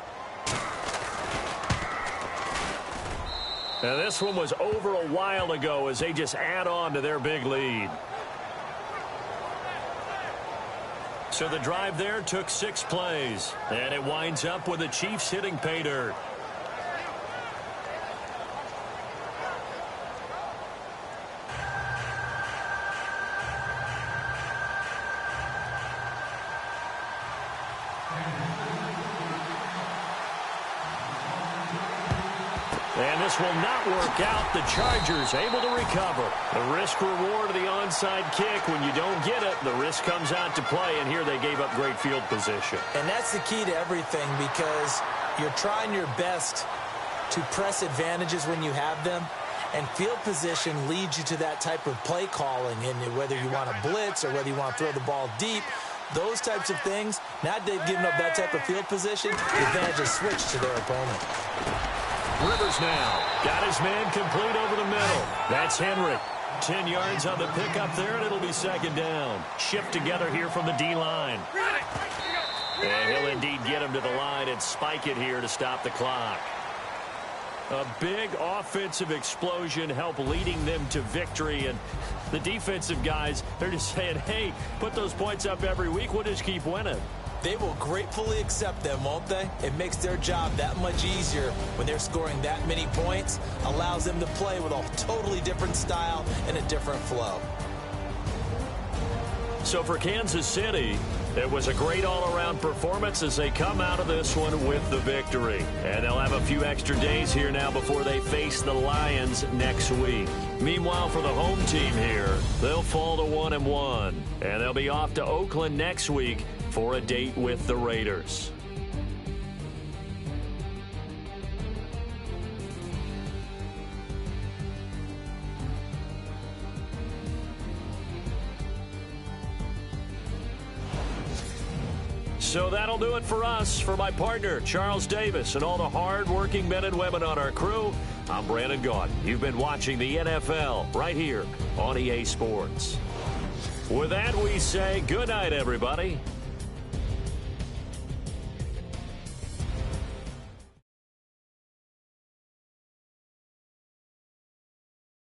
Now, this one was over a while ago as they just add on to their big lead. So the drive there took 6 plays, and it winds up with the Chiefs hitting pay dirt. And this will not work out. The Chargers able to recover. The risk-reward of the onside kick. When you don't get it, the risk comes out to play, and here they gave up great field position. And that's the key to everything because you're trying your best to press advantages when you have them, and field position leads you to that type of play calling, and whether you want to blitz or whether you want to throw the ball deep, those types of things, now that they've given up that type of field position, the advantage is switched to their opponent. Rivers now got his man complete over the middle. That's Henry. 10 yards on the pickup there, and it'll be second down. Shift together here from the D-line. And he'll indeed get him to the line and spike it here to stop the clock. A big offensive explosion helped leading them to victory, and the defensive guys, they're just saying, hey, put those points up every week, we'll just keep winning. They will gratefully accept them, won't they? It makes their job that much easier when they're scoring that many points, allows them to play with a totally different style and a different flow. So for Kansas City, it was a great all-around performance as they come out of this one with the victory. And they'll have a few extra days here now before they face the Lions next week. Meanwhile, for the home team here, they'll fall to 1-1. And they'll be off to Oakland next week for a date with the Raiders. So that'll do it for us. For my partner, Charles Davis, and all the hard-working men and women on our crew, I'm Brandon Gaudin. You've been watching the NFL right here on EA Sports. With that, we say good night, everybody.